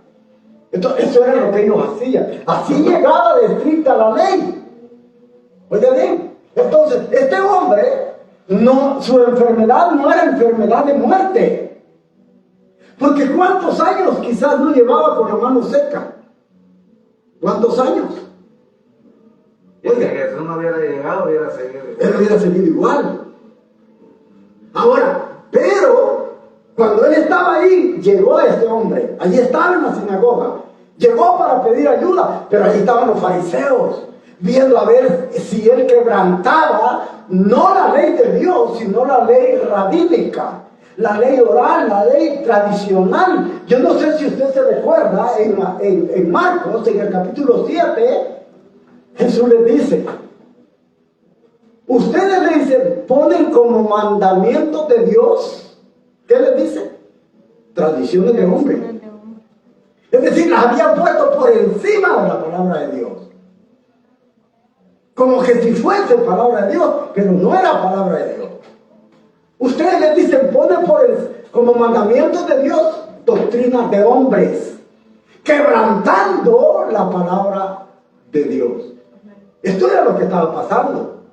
Entonces, eso era lo que ellos hacían. Así llegaba de estricta la ley. Oiga bien, entonces, este hombre, su enfermedad no era enfermedad de muerte. Porque ¿cuántos años quizás no llevaba con la mano seca? ¿Cuántos años? Y si Jesús no hubiera llegado, hubiera seguido igual. Él hubiera seguido igual. Ahora, pero cuando él estaba ahí, llegó este hombre. Allí estaba en la sinagoga. Llegó para pedir ayuda, pero allí estaban los fariseos, viendo a ver si él quebrantaba no la ley de Dios, sino la ley rabínica, la ley oral, la ley tradicional. Yo no sé si usted se recuerda, en Marcos, en el capítulo 7, Jesús les dice, ustedes le dicen, ponen como mandamiento de Dios, ¿qué les dice? Tradiciones de hombre. Es decir, las habían puesto por encima de la palabra de Dios. Como que si fuese palabra de Dios, pero no era palabra de Dios. Ustedes les dicen, ponen como mandamiento de Dios doctrinas de hombres, quebrantando la palabra de Dios. Esto era lo que estaba pasando.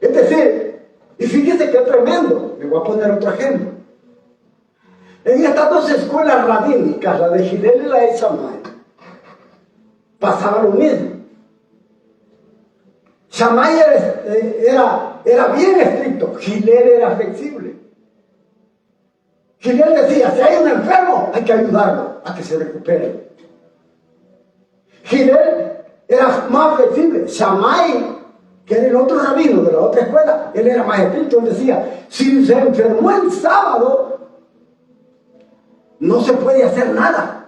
Es decir, y fíjese qué tremendo. Me voy a poner otro ejemplo. En estas dos escuelas rabínicas, la de Hillel y la de Shammai, pasaba lo mismo. Shammai era bien estricto, Hillel era flexible. Hillel decía, si hay un enfermo, hay que ayudarlo a que se recupere. Hillel era más flexible. Shammai, que era el otro rabino de la otra escuela, él era más estricto. Él decía, si se enfermó el sábado, no se puede hacer nada.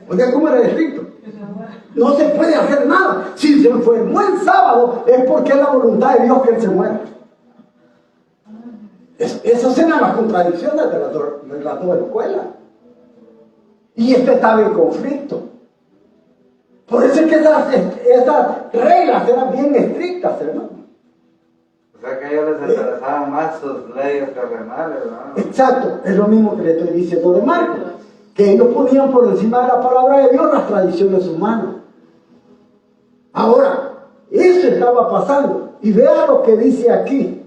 Oiga, ¿cómo era estricto? No se puede hacer nada. Si se enfermó el sábado, es porque es la voluntad de Dios que él se muera. Esas eran las contradicciones de las dos escuelas. Y este estaba en conflicto. Por eso es que esas reglas eran bien estrictas, hermano. O sea que a ellos les interesaban más sus leyes terrenales, ¿no? Exacto, es lo mismo que le estoy diciendo de Marcos, que ellos ponían por encima de la palabra de Dios las tradiciones humanas. Ahora, eso estaba pasando, y vea lo que dice aquí.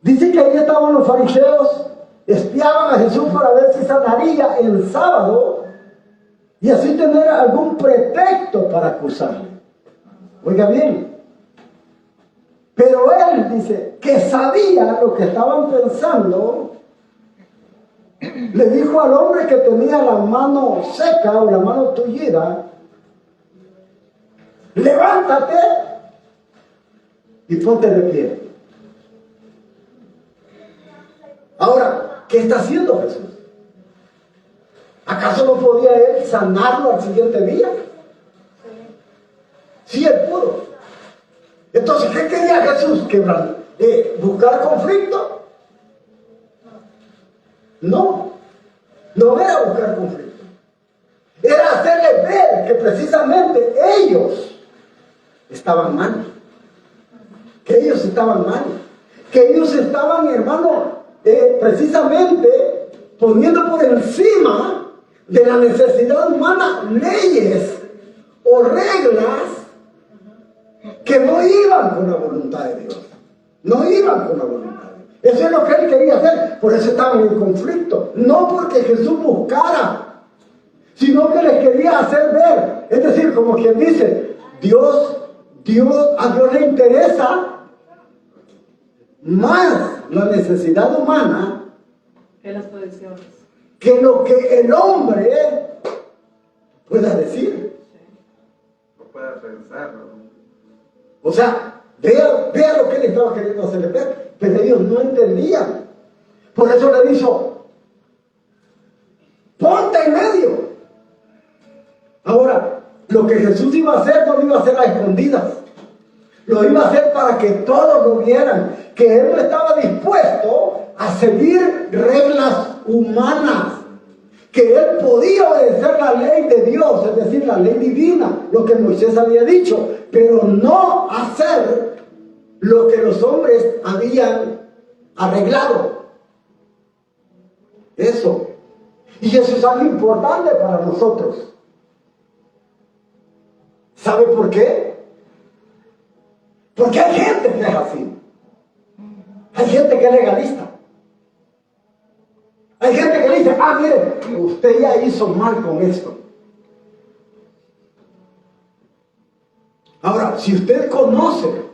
Dice que ahí estaban los fariseos, espiaban a Jesús para ver si sanaría el sábado, y así tener algún pretexto para acusarle. Oiga bien. Pero él dice que sabía lo que estaban pensando. Le dijo al hombre que tenía la mano seca o la mano tullida, levántate y ponte de pie. Ahora, ¿qué está haciendo Jesús? ¿Acaso no podía él sanarlo al siguiente día? Sí, él pudo. Entonces, ¿qué quería Jesús? ¿Buscar conflicto? No era buscar conflicto. Era hacerles ver que precisamente ellos estaban mal. Que ellos estaban mal. Que ellos estaban, hermano, precisamente poniendo por encima de la necesidad humana leyes o reglas que no iban con la voluntad de Dios. No iban con la voluntad de Dios. Eso es lo que él quería hacer. Por eso estaban en conflicto. No porque Jesús buscara, sino que les quería hacer ver. Es decir, como quien dice, a Dios le interesa más la necesidad humana que las tradiciones, que lo que el hombre pueda decir. No puede pensarlo. O sea, vea lo que él estaba queriendo hacerle ver, pero ellos no entendían. Por eso le dijo, ponte en medio. Ahora, lo que Jesús iba a hacer no lo iba a hacer a escondidas. Lo iba a hacer para que todos lo vieran, que él no estaba dispuesto a seguir reglas humanas, que él podía obedecer la ley de Dios, es decir, la ley divina, lo que Moisés había dicho, pero no hacer lo que los hombres habían arreglado. Eso. Y eso es algo importante para nosotros. ¿Sabe por qué? Porque hay gente que es así. Hay gente que es legalista. Hay gente que dice, mire, usted ya hizo mal con esto. Ahora, si usted conoce,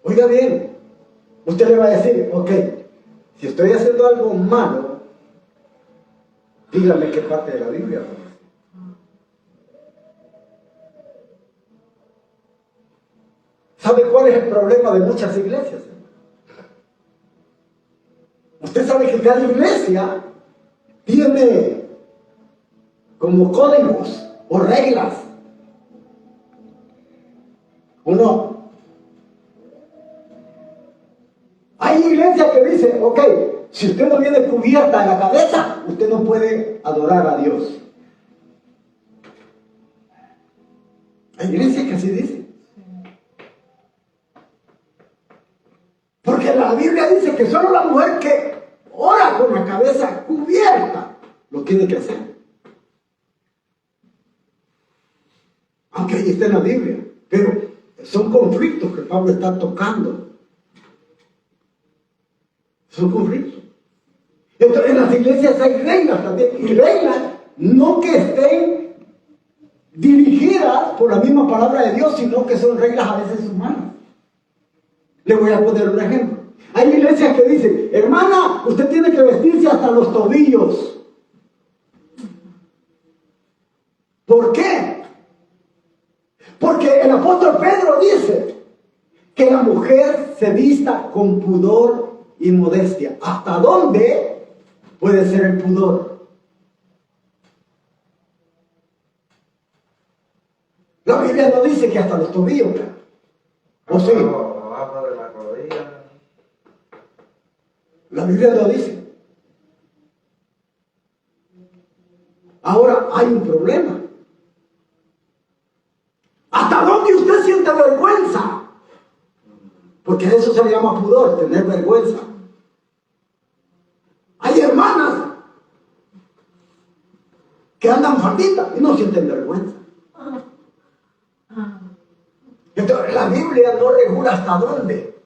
oiga bien, usted le va a decir, ok, si estoy haciendo algo malo, dígame qué parte de la Biblia. ¿Sabe cuál es el problema de muchas iglesias? Usted sabe que cada iglesia tiene como códigos o reglas. ¿O no? Hay iglesias que dicen, ok, si usted no viene cubierta en la cabeza, usted no puede adorar a Dios. Hay iglesias que así dicen. Porque la Biblia dice que solo la mujer que ora con la cabeza cubierta lo tiene que hacer. Aunque ahí está en la Biblia. Pero son conflictos que Pablo está tocando. Son conflictos. Entonces en las iglesias hay reglas también. Y reglas no que estén dirigidas por la misma palabra de Dios, sino que son reglas a veces humanas. Le voy a poner un ejemplo. Hay iglesias que dicen, hermana, usted tiene que vestirse hasta los tobillos. ¿Por qué? Porque el apóstol Pedro dice que la mujer se vista con pudor y modestia. ¿Hasta dónde puede ser el pudor? La Biblia no dice que hasta los tobillos. ¿O sí? Abajo de la rodilla. La Biblia lo dice. Ahora hay un problema. ¿Hasta dónde usted siente vergüenza? Porque eso se le llama pudor, tener vergüenza. Hay hermanas que andan falditas y no sienten vergüenza. Entonces, la Biblia no regula hasta dónde.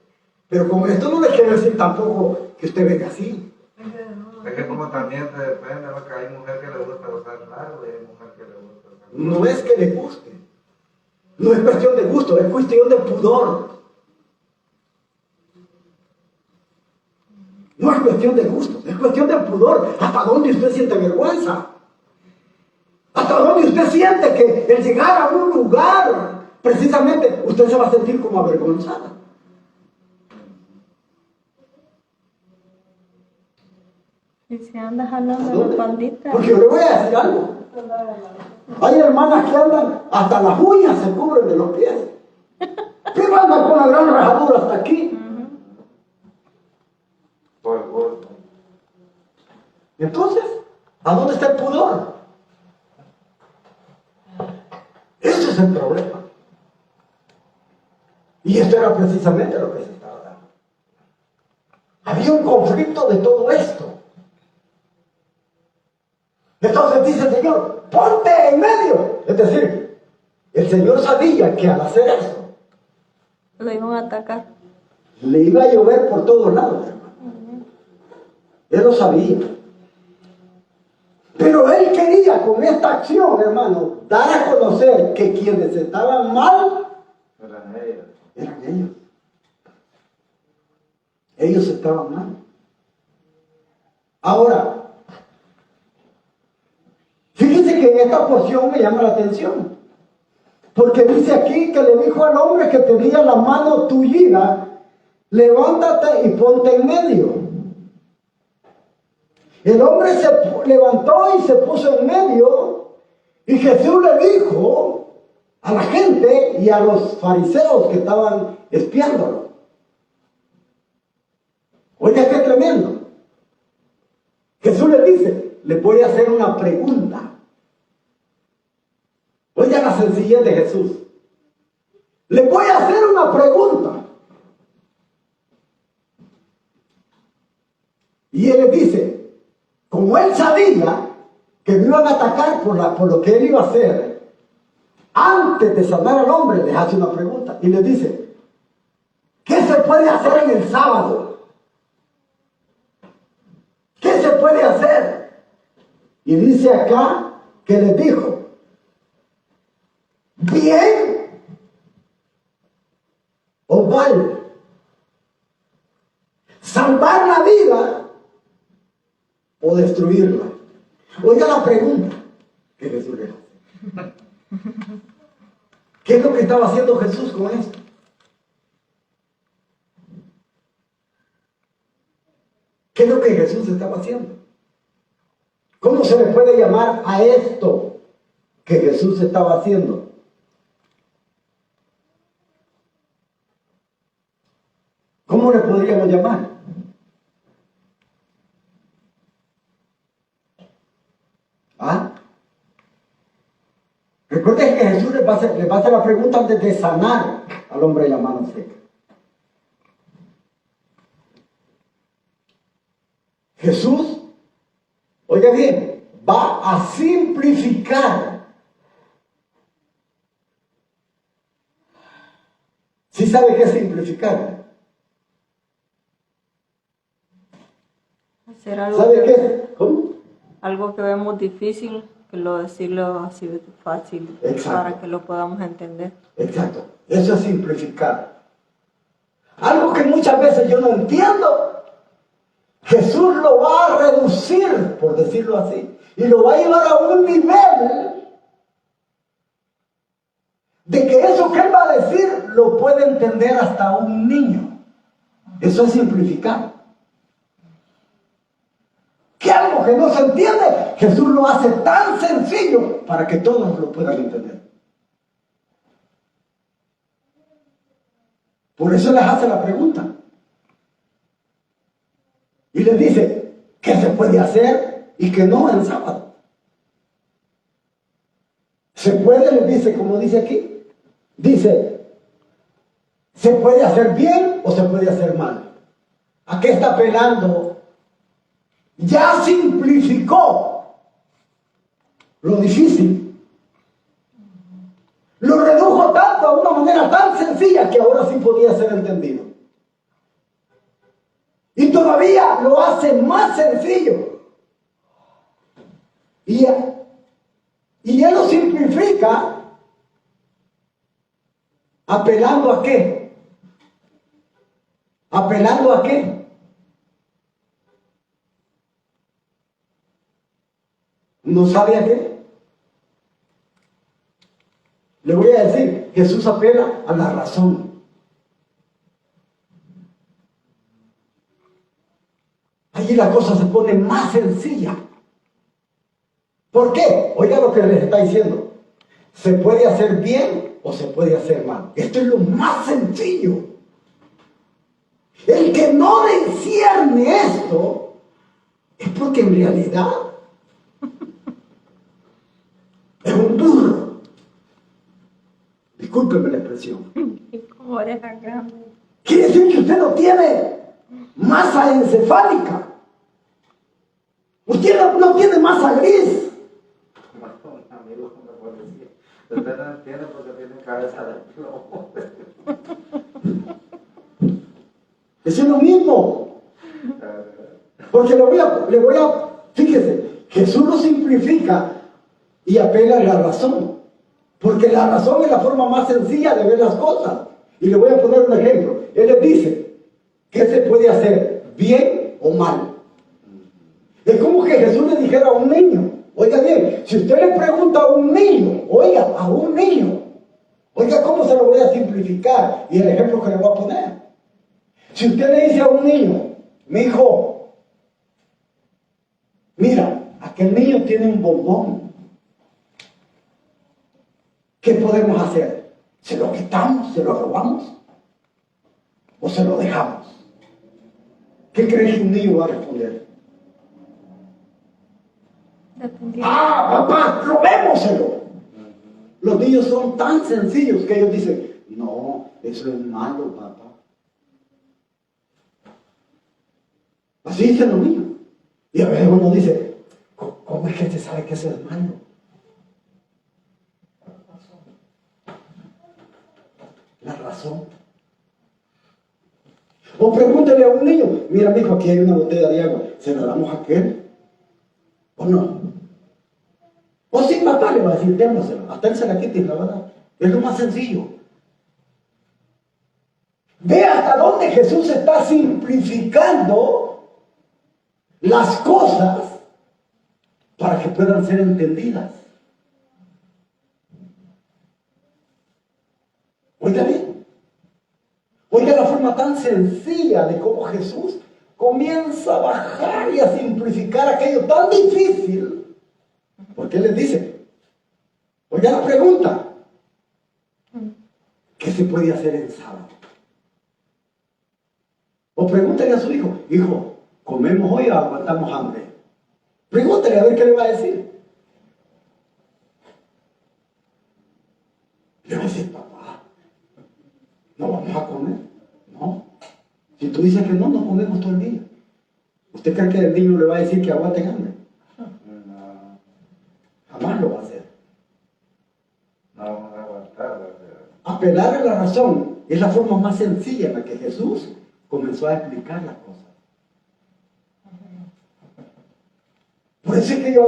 Pero con esto no le quiero decir tampoco que usted venga así. Es que como también se depende, ¿no? Que hay mujer que le gusta usar largo y hay mujer que le gusta usar largo. No es que le guste. No es cuestión de gusto, es cuestión de pudor. No es cuestión de gusto, es cuestión de pudor. ¿Hasta dónde usted siente vergüenza? ¿Hasta dónde usted siente que el llegar a un lugar, precisamente, usted se va a sentir como avergonzada? Y se anda jalando la pandita. Porque yo le voy a decir algo. Hay hermanas que andan, hasta las uñas se cubren de los pies. Pero andan con la gran rajadura hasta aquí. Por gusto. Entonces, ¿a dónde está el pudor? Ese es el problema. Y esto era precisamente lo que se estaba dando. Había un conflicto de todo esto. Entonces dice el Señor, ponte en medio. Es decir, el Señor sabía que al hacer eso, Lo iban a atacar. le iba a llover por todos lados, hermano. Él lo sabía. Pero él quería con esta acción, hermano, dar a conocer que quienes estaban mal Eran ellos. eran ellos. Ellos estaban mal. Ahora, fíjense que en esta porción me llama la atención. Porque dice aquí que le dijo al hombre que tenía la mano tullida, levántate y ponte en medio. El hombre se levantó y se puso en medio, y Jesús le dijo a la gente y a los fariseos que estaban espiándolo. Oiga, qué tremendo. Jesús le dice, le voy a hacer una pregunta. Oiga la sencillez de Jesús. Le voy a hacer una pregunta. Y él les dice, como él sabía que me iban a atacar por lo que él iba a hacer, antes de sanar al hombre, les hace una pregunta y les dice, ¿qué se puede hacer en el sábado? ¿Qué se puede hacer? Y dice acá que les dijo, ¿bien o mal? ¿Salvar la vida o destruirla? Oiga la pregunta que Jesús le hace. ¿Qué es lo que estaba haciendo Jesús con esto? ¿Qué es lo que Jesús estaba haciendo? ¿Cómo se le puede llamar a esto que Jesús estaba haciendo? ¿Cómo le podríamos llamar? ¿Ah? Recuerden que Jesús les va a hacer la pregunta antes de sanar al hombre de la mano seca. Jesús, oiga bien, va a simplificar. ¿Sí sabe qué es simplificar? Hacer algo ¿Sabe qué es? ¿Cómo? Algo que vemos difícil, que lo decirlo así fácil. Exacto. Para que lo podamos entender. Exacto, eso es simplificar. Algo que muchas veces yo no entiendo, Jesús lo va a reducir, por decirlo así, y lo va a llevar a un nivel de que eso que él va a decir lo puede entender hasta un niño. Eso es simplificar. Que algo que no se entiende, Jesús lo hace tan sencillo para que todos lo puedan entender. Por eso les hace la pregunta. Y les dice qué se puede hacer y qué no en sábado. Se puede, les dice, como dice aquí, dice, ¿se puede hacer bien o se puede hacer mal? ¿A qué está apelando? Ya simplificó lo difícil. Lo redujo tanto a una manera tan sencilla que ahora sí podía ser entendido. Y todavía lo hace más sencillo. Y él lo simplifica apelando ¿a qué? ¿Apelando a qué? ¿No sabe a qué? Le voy a decir, Jesús apela a la razón. Allí la cosa se pone más sencilla. ¿Por qué? Oiga lo que les está diciendo. ¿Se puede hacer bien o se puede hacer mal? Esto es lo más sencillo. El que no le encierne esto es porque en realidad es un burro. Discúlpeme la expresión. Y con orejas grandes. Quiere decir que usted no tiene masa encefálica. Usted no tiene masa gris. Un amigo me puede decir, usted no entiende porque tiene cabeza de plomo. Eso es lo mismo. Porque fíjese, Jesús lo simplifica y apela a la razón. Porque la razón es la forma más sencilla de ver las cosas. Y le voy a poner un ejemplo. Él les dice, ¿qué se puede hacer? ¿Bien o mal? Es como que Jesús le dijera a un niño. Oiga bien, si usted le pregunta a un niño, oiga cómo se lo voy a simplificar. Y el ejemplo que le voy a poner. Si usted le dice a un niño, mi hijo, mira, aquel niño tiene un bombón. ¿Qué podemos hacer? ¿Se lo quitamos? ¿Se lo robamos? ¿O se lo dejamos? ¿Qué cree que un niño va a responder? Dependiendo. Papá, robémoselo. Los niños son tan sencillos que ellos dicen, no, eso es malo, papá. Así dicen los niños. Y a veces uno dice, ¿cómo es que se sabe que es hermano? La razón. O pregúntele a un niño, mira mijo, aquí hay una botella de agua, ¿se la damos a aquel? ¿O no? O sin papá le va a decir, démosela, hasta él se la quita y la va a dar. Es lo más sencillo. Ve hasta dónde Jesús está simplificando las cosas para que puedan ser entendidas. Oiga bien. Oiga la forma tan sencilla de cómo Jesús comienza a bajar y a simplificar aquello tan difícil. Porque Él les dice, oiga la pregunta, ¿qué se puede hacer en sábado? O pregúntale a su hijo, hijo, ¿comemos hoy o aguantamos hambre? Pregúntale a ver qué le va a decir. Le va a decir, papá, ¿no vamos a comer? No. Si tú dices que no, no comemos todo el día. ¿Usted cree que el niño le va a decir que aguante hambre? No, Jamás lo va a hacer. no vamos a aguantar. Apelar a la razón es la forma más sencilla en la que Jesús comenzó a explicar las cosas. Por eso es que yo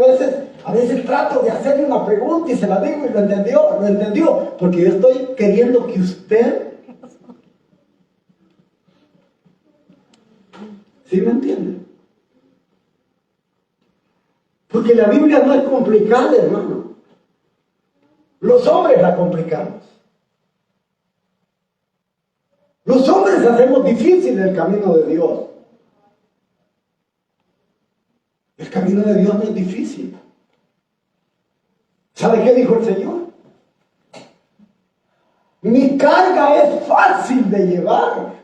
a veces trato de hacerle una pregunta y se la digo y lo entendió, porque yo estoy queriendo que usted, ¿sí me entiende? Porque la Biblia no es complicada, hermano. Los hombres la complicamos. Los hombres hacemos difícil el camino de Dios. El camino de Dios no es difícil. ¿Sabe qué dijo el Señor? Mi carga es fácil de llevar.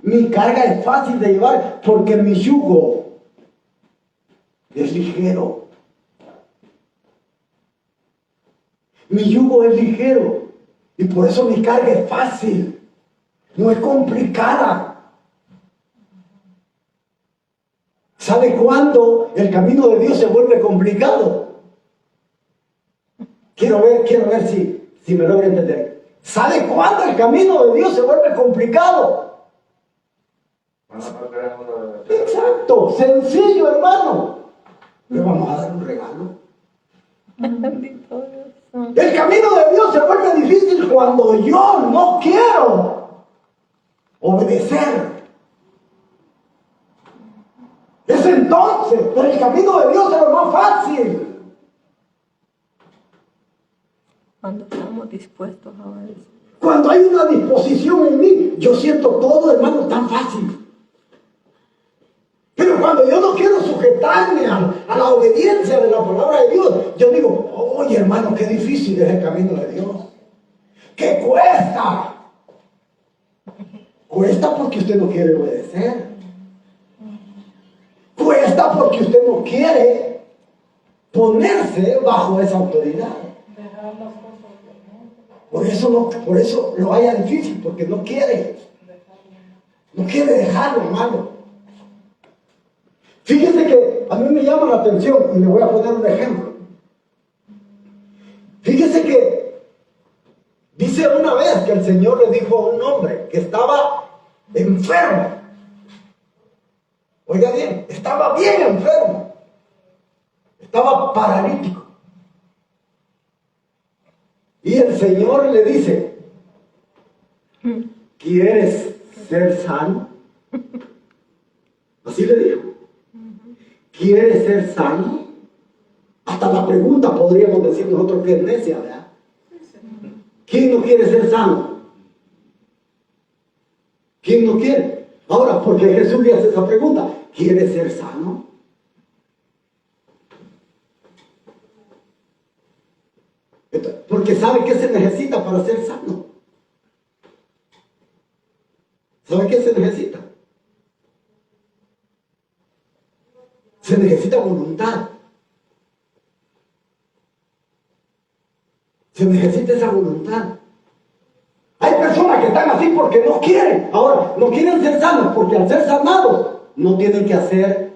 Mi carga es fácil de llevar porque mi yugo es ligero. Mi yugo es ligero y por eso mi carga es fácil, no es complicada. ¿Sabe cuándo el camino de Dios se vuelve complicado? Quiero ver si me logro entender. ¿Sabe cuándo el camino de Dios se vuelve complicado? Exacto, sencillo, hermano. Le vamos a dar un regalo. El camino de Dios se vuelve difícil cuando yo no quiero obedecer. Es entonces, pero el camino de Dios es lo más fácil. Cuando estamos dispuestos a obedecer. Cuando hay una disposición en mí, yo siento todo, hermano, tan fácil. Pero cuando yo no quiero sujetarme a la obediencia de la palabra de Dios, yo digo, oye hermano, qué difícil es el camino de Dios. ¿Qué cuesta? Cuesta porque usted no quiere obedecer. Cuesta porque usted no quiere ponerse bajo esa autoridad. Por eso lo haya difícil, porque no quiere. No quiere dejarlo, hermano. Fíjese que a mí me llama la atención y le voy a poner un ejemplo. Fíjese que dice una vez que el Señor le dijo a un hombre que estaba enfermo. Oiga bien, estaba bien enfermo. Estaba paralítico. Y el Señor le dice, ¿quieres ser sano? Así le dijo. ¿Quieres ser sano? Hasta la pregunta podríamos decir nosotros que es necia, ¿verdad? ¿Quién no quiere ser sano? ¿Quién no quiere? Ahora, ¿por qué Jesús le hace esa pregunta? ¿Quieres ser sano? Porque sabe qué se necesita para ser sano. ¿Sabe qué se necesita? Se necesita voluntad. Se necesita esa voluntad. Hay personas que están así porque no no quieren. Ahora, no quieren ser sanos porque al ser sanados no tienen que hacer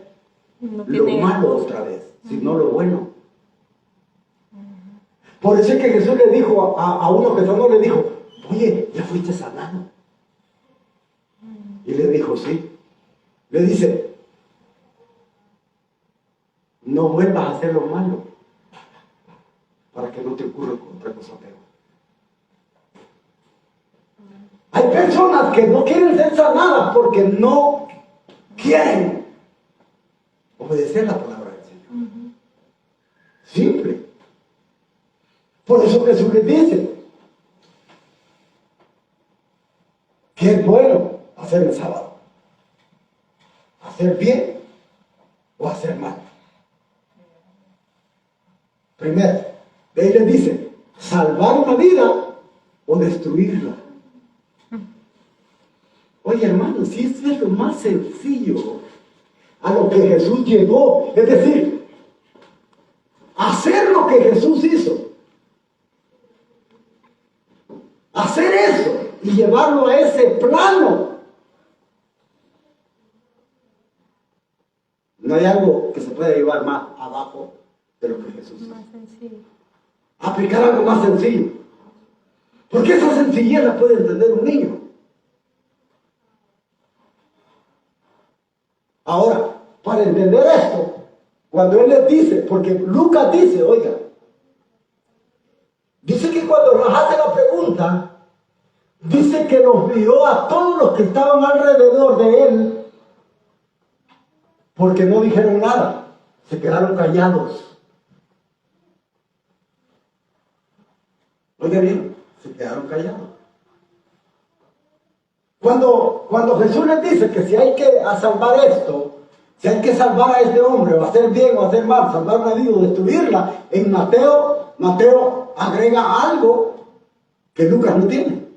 lo malo otra vez, sino lo bueno. Por eso es que Jesús le dijo a uno que sanó, le dijo, oye, ¿ya fuiste sanado? Y le dijo, sí. Le dice, no vuelvas a hacer lo malo para que no te ocurra otra cosa peor. Hay personas que no quieren ser sanadas porque no quieren obedecer la palabra del Señor. Simple. Por eso Jesús les dice que es bueno hacer el sábado, hacer bien o hacer mal. Primero, de ahí les dice, salvar una vida o destruirla. Oye, hermanos, si esto es lo más sencillo a lo que Jesús llegó, es decir, hacer lo que Jesús hizo, hacer eso y llevarlo a ese plano. No hay algo que se pueda llevar más abajo de lo que Jesús hizo. Más sencillo. Aplicar algo más sencillo. Porque esa sencillez la puede entender un niño. Ahora, para entender esto, cuando Él les dice, porque Lucas dice, oiga, dice que cuando nos hace la pregunta, dice que los vio a todos los que estaban alrededor de Él, porque no dijeron nada, se quedaron callados. Oiga bien, se quedaron callados. Cuando Jesús les dice que si hay que salvar esto, si hay que salvar a este hombre, o hacer bien o hacer mal, salvar una vida o destruirla, en Mateo agrega algo que Lucas no tiene.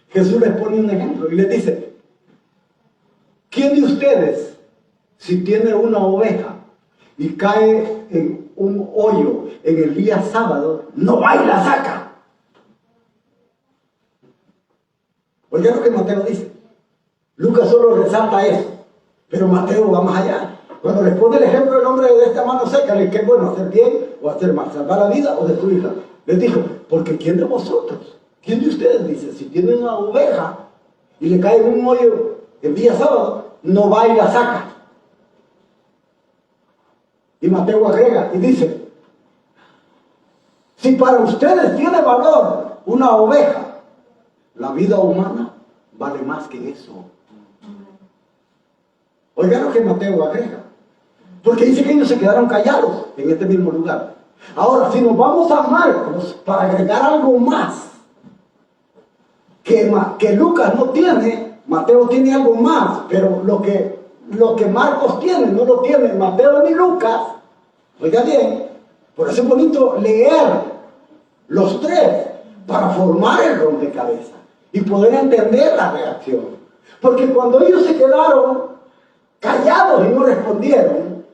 Jesús les pone un ejemplo y les dice, ¿quién de ustedes, si tiene una oveja y cae en un hoyo en el día sábado, no va y la saca? Oiga lo que Mateo dice. Lucas solo resalta eso, pero Mateo va más allá. Cuando les pone el ejemplo del hombre de esta mano seca, le dice que es bueno hacer bien o hacer mal, salvar la vida o destruirla. Les dijo, porque ¿quién de vosotros? ¿Quién de ustedes? Dice, si tiene una oveja y le cae en un hoyo el día sábado, no va y la saca. Y Mateo agrega y dice, si para ustedes tiene valor una oveja, la vida humana vale más que eso. Oigan lo que Mateo agrega, porque dice que ellos se quedaron callados en este mismo lugar. Ahora, si nos vamos a Marcos para agregar algo más que Lucas no tiene, Mateo tiene algo más, pero lo que Marcos tiene no lo tiene Mateo ni Lucas. Oiga bien, por eso es bonito leer los tres para formar el rompecabezas y poder entender la reacción. Porque cuando ellos se quedaron callados y no respondieron,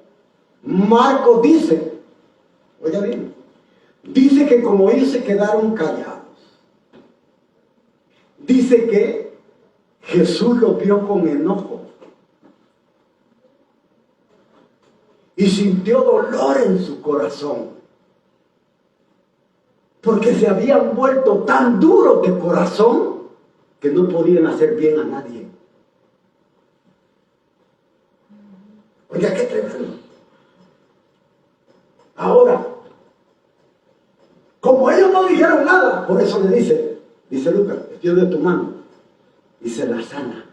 Marcos dice, oiga bien, dice que como ellos se quedaron callados, dice que Jesús los vio con enojo y sintió dolor en su corazón, porque se habían vuelto tan duros de corazón que no podían hacer bien a nadie. Oiga, qué tremendo. Ahora, como ellos no dijeron nada, por eso le dice Lucas, extiende tu mano y se la sana.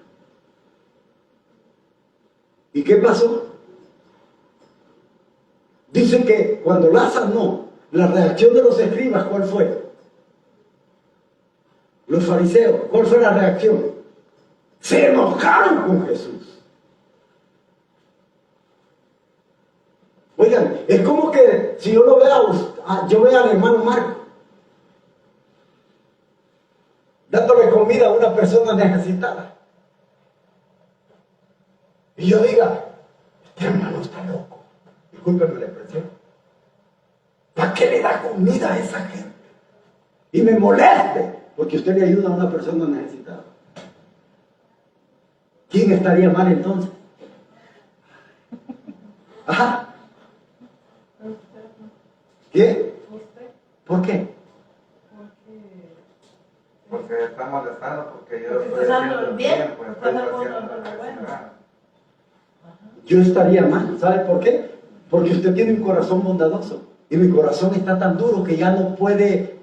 ¿Y qué pasó? Dice que cuando la sanó, la reacción de los escribas, ¿cuál fue? Los fariseos, ¿cuál fue la reacción? Se enojaron con Jesús. Oigan, es como que si yo lo vea, yo vea al hermano Marco dándole comida a una persona necesitada, y yo diga, este hermano está loco, discúlpenme la expresión, ¿para qué le da comida a esa gente? Y me moleste porque usted le ayuda a una persona necesitada. ¿Quién estaría mal entonces? Ajá. ¿Qué? ¿Por qué? Porque está molestando, porque yo Porque estoy estás dando haciendo el bien, pues estás estoy dando haciendo lo la bueno. necesidad. Yo estaría mal. ¿Sabe por qué? Porque usted tiene un corazón bondadoso. Y mi corazón está tan duro que ya no puede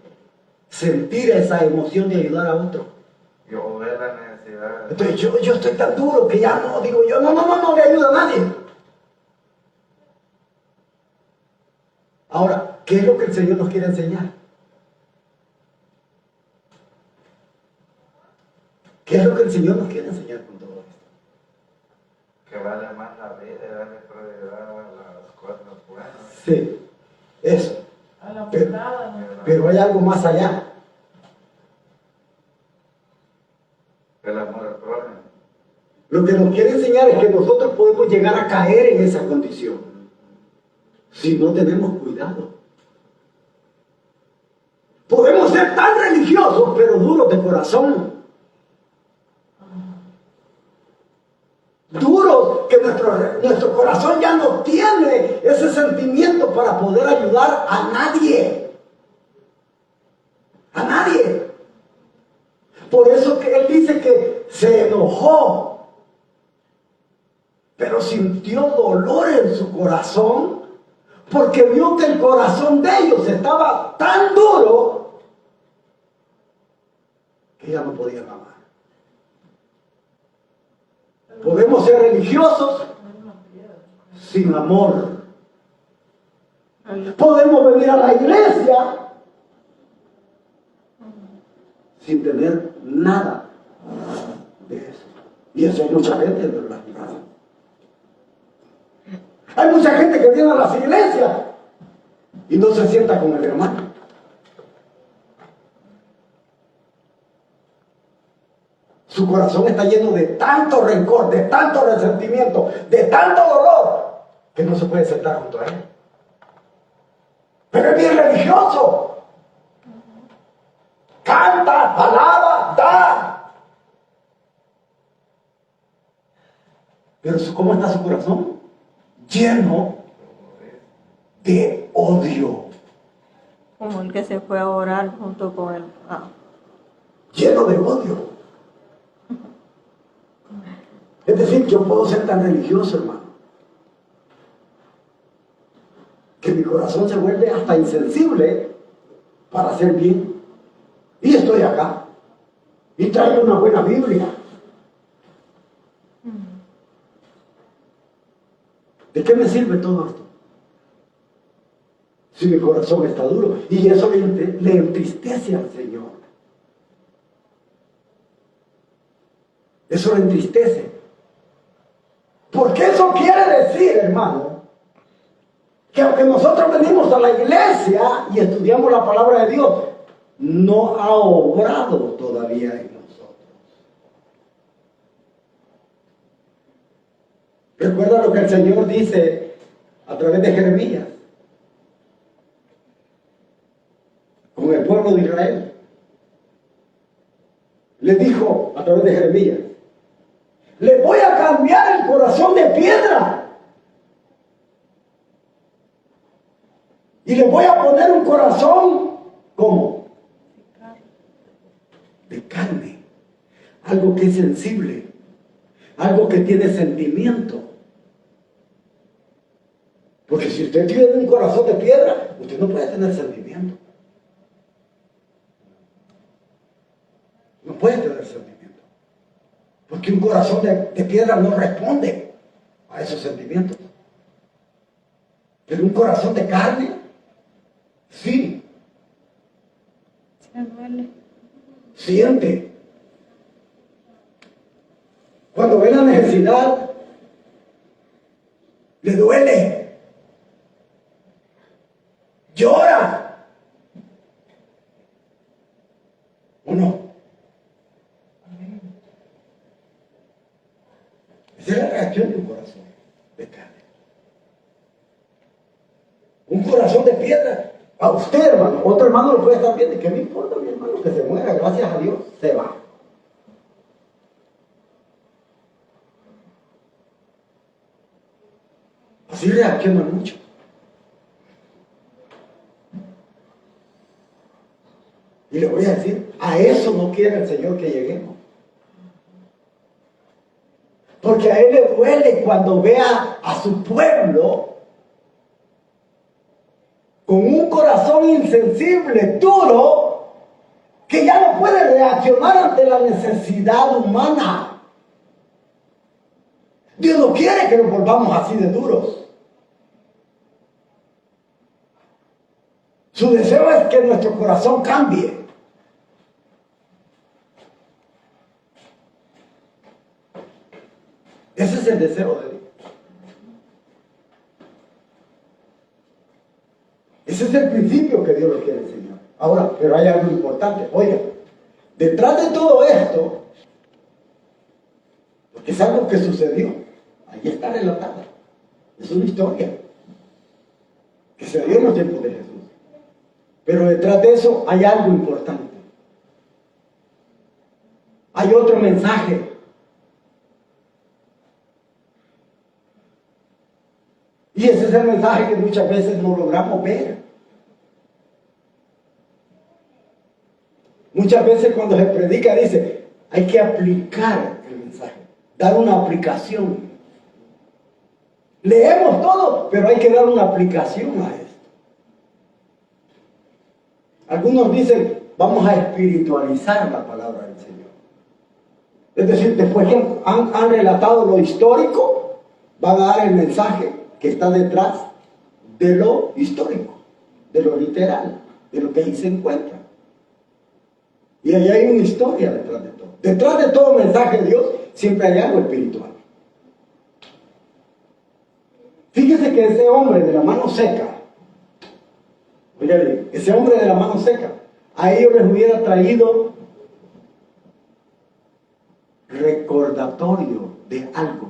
sentir esa emoción de ayudar a otro. Yo veo la necesidad. Entonces yo estoy tan duro que ya no, digo yo, no le ayuda a nadie. Ahora, ¿qué es lo que el Señor nos quiere enseñar? ¿Qué es lo que el Señor nos quiere enseñar con todo esto? Que vale más la vida y darle prioridad a las cosas buenas. Sí, eso. A la Pero, bondad, pero hay algo más allá. El amor al prójimo. Lo que nos quiere enseñar es que nosotros podemos llegar a caer en esa condición si no tenemos cuidado. Podemos ser tan religiosos, pero duros de corazón. Duros que nuestro corazón ya no tiene ese sentimiento para poder ayudar a nadie. A nadie. Por eso que él dice que se enojó, pero sintió dolor en su corazón, porque vio que el corazón de ellos estaba tan duro que ya no podían amar. Podemos ser religiosos sin amor. Podemos venir a la iglesia sin tener nada de eso. Y eso hay mucha gente, ¿verdad? Hay mucha gente que viene a las iglesias y no se sienta con el hermano. Su corazón está lleno de tanto rencor, de tanto resentimiento, de tanto dolor, que no se puede sentar junto a él. Pero es bien religioso. Canta, alaba, da. Pero ¿cómo está su corazón? Lleno de odio. Como el que se fue a orar junto con él. Lleno de odio. Es decir, yo puedo ser tan religioso, hermano, que mi corazón se vuelve hasta insensible para hacer bien. Y estoy acá. Y traigo una buena Biblia. ¿De qué me sirve todo esto? Si mi corazón está duro. Y eso le entristece al Señor. Eso le entristece. Porque eso quiere decir, hermano, que aunque nosotros venimos a la iglesia y estudiamos la palabra de Dios, no ha obrado todavía en nosotros. Recuerda lo que el Señor dice a través de Jeremías con el pueblo de Israel. Le dijo a través de Jeremías: le voy a cambiar el corazón de piedra y le voy a poner un corazón, ¿cómo? De carne. Algo que es sensible, algo que tiene sentimiento. Porque si usted tiene un corazón de piedra, usted no puede tener sentimiento. No puede tener sentimiento. Porque un corazón de piedra no responde a esos sentimientos. Pero un corazón de carne, sí. Se duele. Siente. Cuando ve la necesidad, le duele. Llora. ¿O no? Esa es la reacción de un corazón de carne. Un corazón de piedra. A usted, hermano, otro hermano lo puede estar viendo. ¿Qué me importa, mi hermano? Que se muera, gracias a Dios, se va. Así reaccionan mucho. Y le voy a decir, a eso no quiere el Señor que lleguemos. Porque a Él le duele cuando vea a su pueblo con un corazón insensible, duro, que ya no puede reaccionar ante la necesidad humana. Dios no quiere que nos volvamos así de duros. Su deseo es que nuestro corazón cambie. Ese es el deseo de Dios. Ese es el principio que Dios nos quiere enseñar. Ahora, pero hay algo importante. Oiga, detrás de todo esto, porque es algo que sucedió, ahí está relatada. Es una historia que se dio en los tiempos de Jesús. Pero detrás de eso hay algo importante. Hay otro mensaje. Y ese es el mensaje que muchas veces no logramos ver. Muchas veces cuando se predica dice, hay que aplicar el mensaje, dar una aplicación. Leemos todo, pero hay que dar una aplicación a esto. Algunos dicen, vamos a espiritualizar la palabra del Señor. Es decir, después que han relatado lo histórico, van a dar el mensaje que está detrás de lo histórico, de lo literal, de lo que ahí se encuentra. Y ahí hay una historia detrás de todo. Detrás de todo mensaje de Dios siempre hay algo espiritual. Fíjese que ese hombre de la mano seca, oiga bien, ese hombre de la mano seca, a ellos les hubiera traído recordatorio de algo.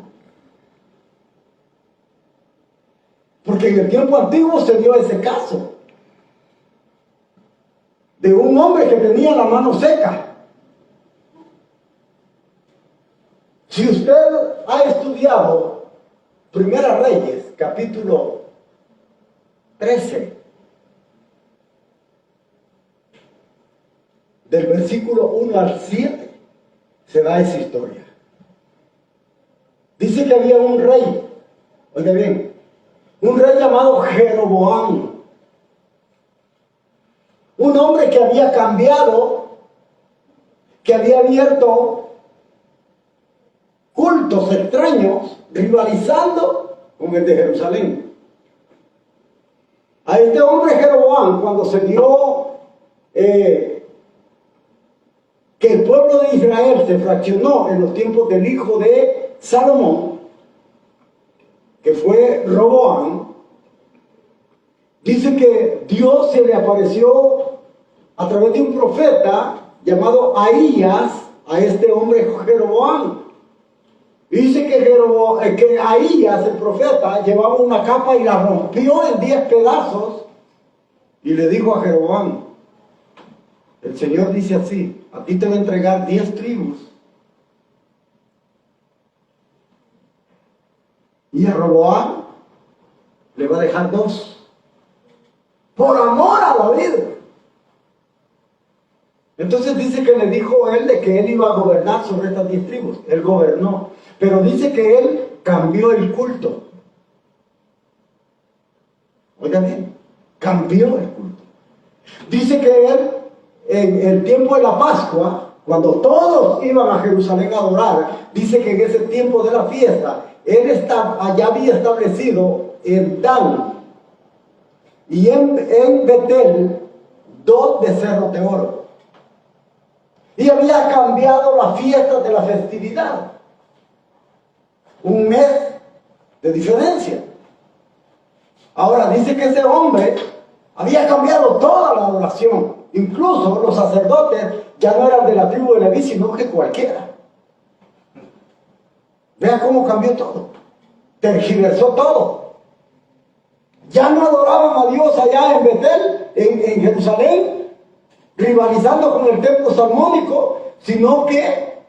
Porque en el tiempo antiguo se dio ese caso de un hombre que tenía la mano seca. Si usted ha estudiado Primera Reyes, capítulo 13, del versículo 1 al 7, se da esa historia. Dice que había un rey, oiga bien, un rey llamado Jeroboam, un hombre que había cambiado, que había abierto cultos extraños, rivalizando con el de Jerusalén. A este hombre Jeroboam, cuando se dio que el pueblo de Israel se fraccionó en los tiempos del hijo de Salomón, que fue Roboam, dice que Dios se le apareció a través de un profeta llamado Ahías a este hombre Jeroboam. Y dice que Ahías, el profeta, llevaba una capa y la rompió en 10 pedazos y le dijo a Jeroboam, el Señor dice así, a ti te va a entregar 10 tribus y a Roboam le va a dejar 2 por amor a David. Entonces dice que le dijo él de que él iba a gobernar sobre estas 10 tribus. Él gobernó, pero dice que él cambió el culto. Oigan bien, cambió el culto. Dice que él, en el tiempo de la Pascua, cuando todos iban a Jerusalén a adorar, dice que en ese tiempo de la fiesta, él allá había establecido en Dan y en Betel 2 becerros de oro. Y había cambiado la fiesta de la festividad. Un mes de diferencia. Ahora dice que ese hombre había cambiado toda la adoración. Incluso los sacerdotes ya no eran de la tribu de Leví, sino que cualquiera. Vea cómo cambió todo. Tergiversó todo. Ya no adoraban a Dios allá en Betel, en Jerusalén, rivalizando con el templo salmónico, sino que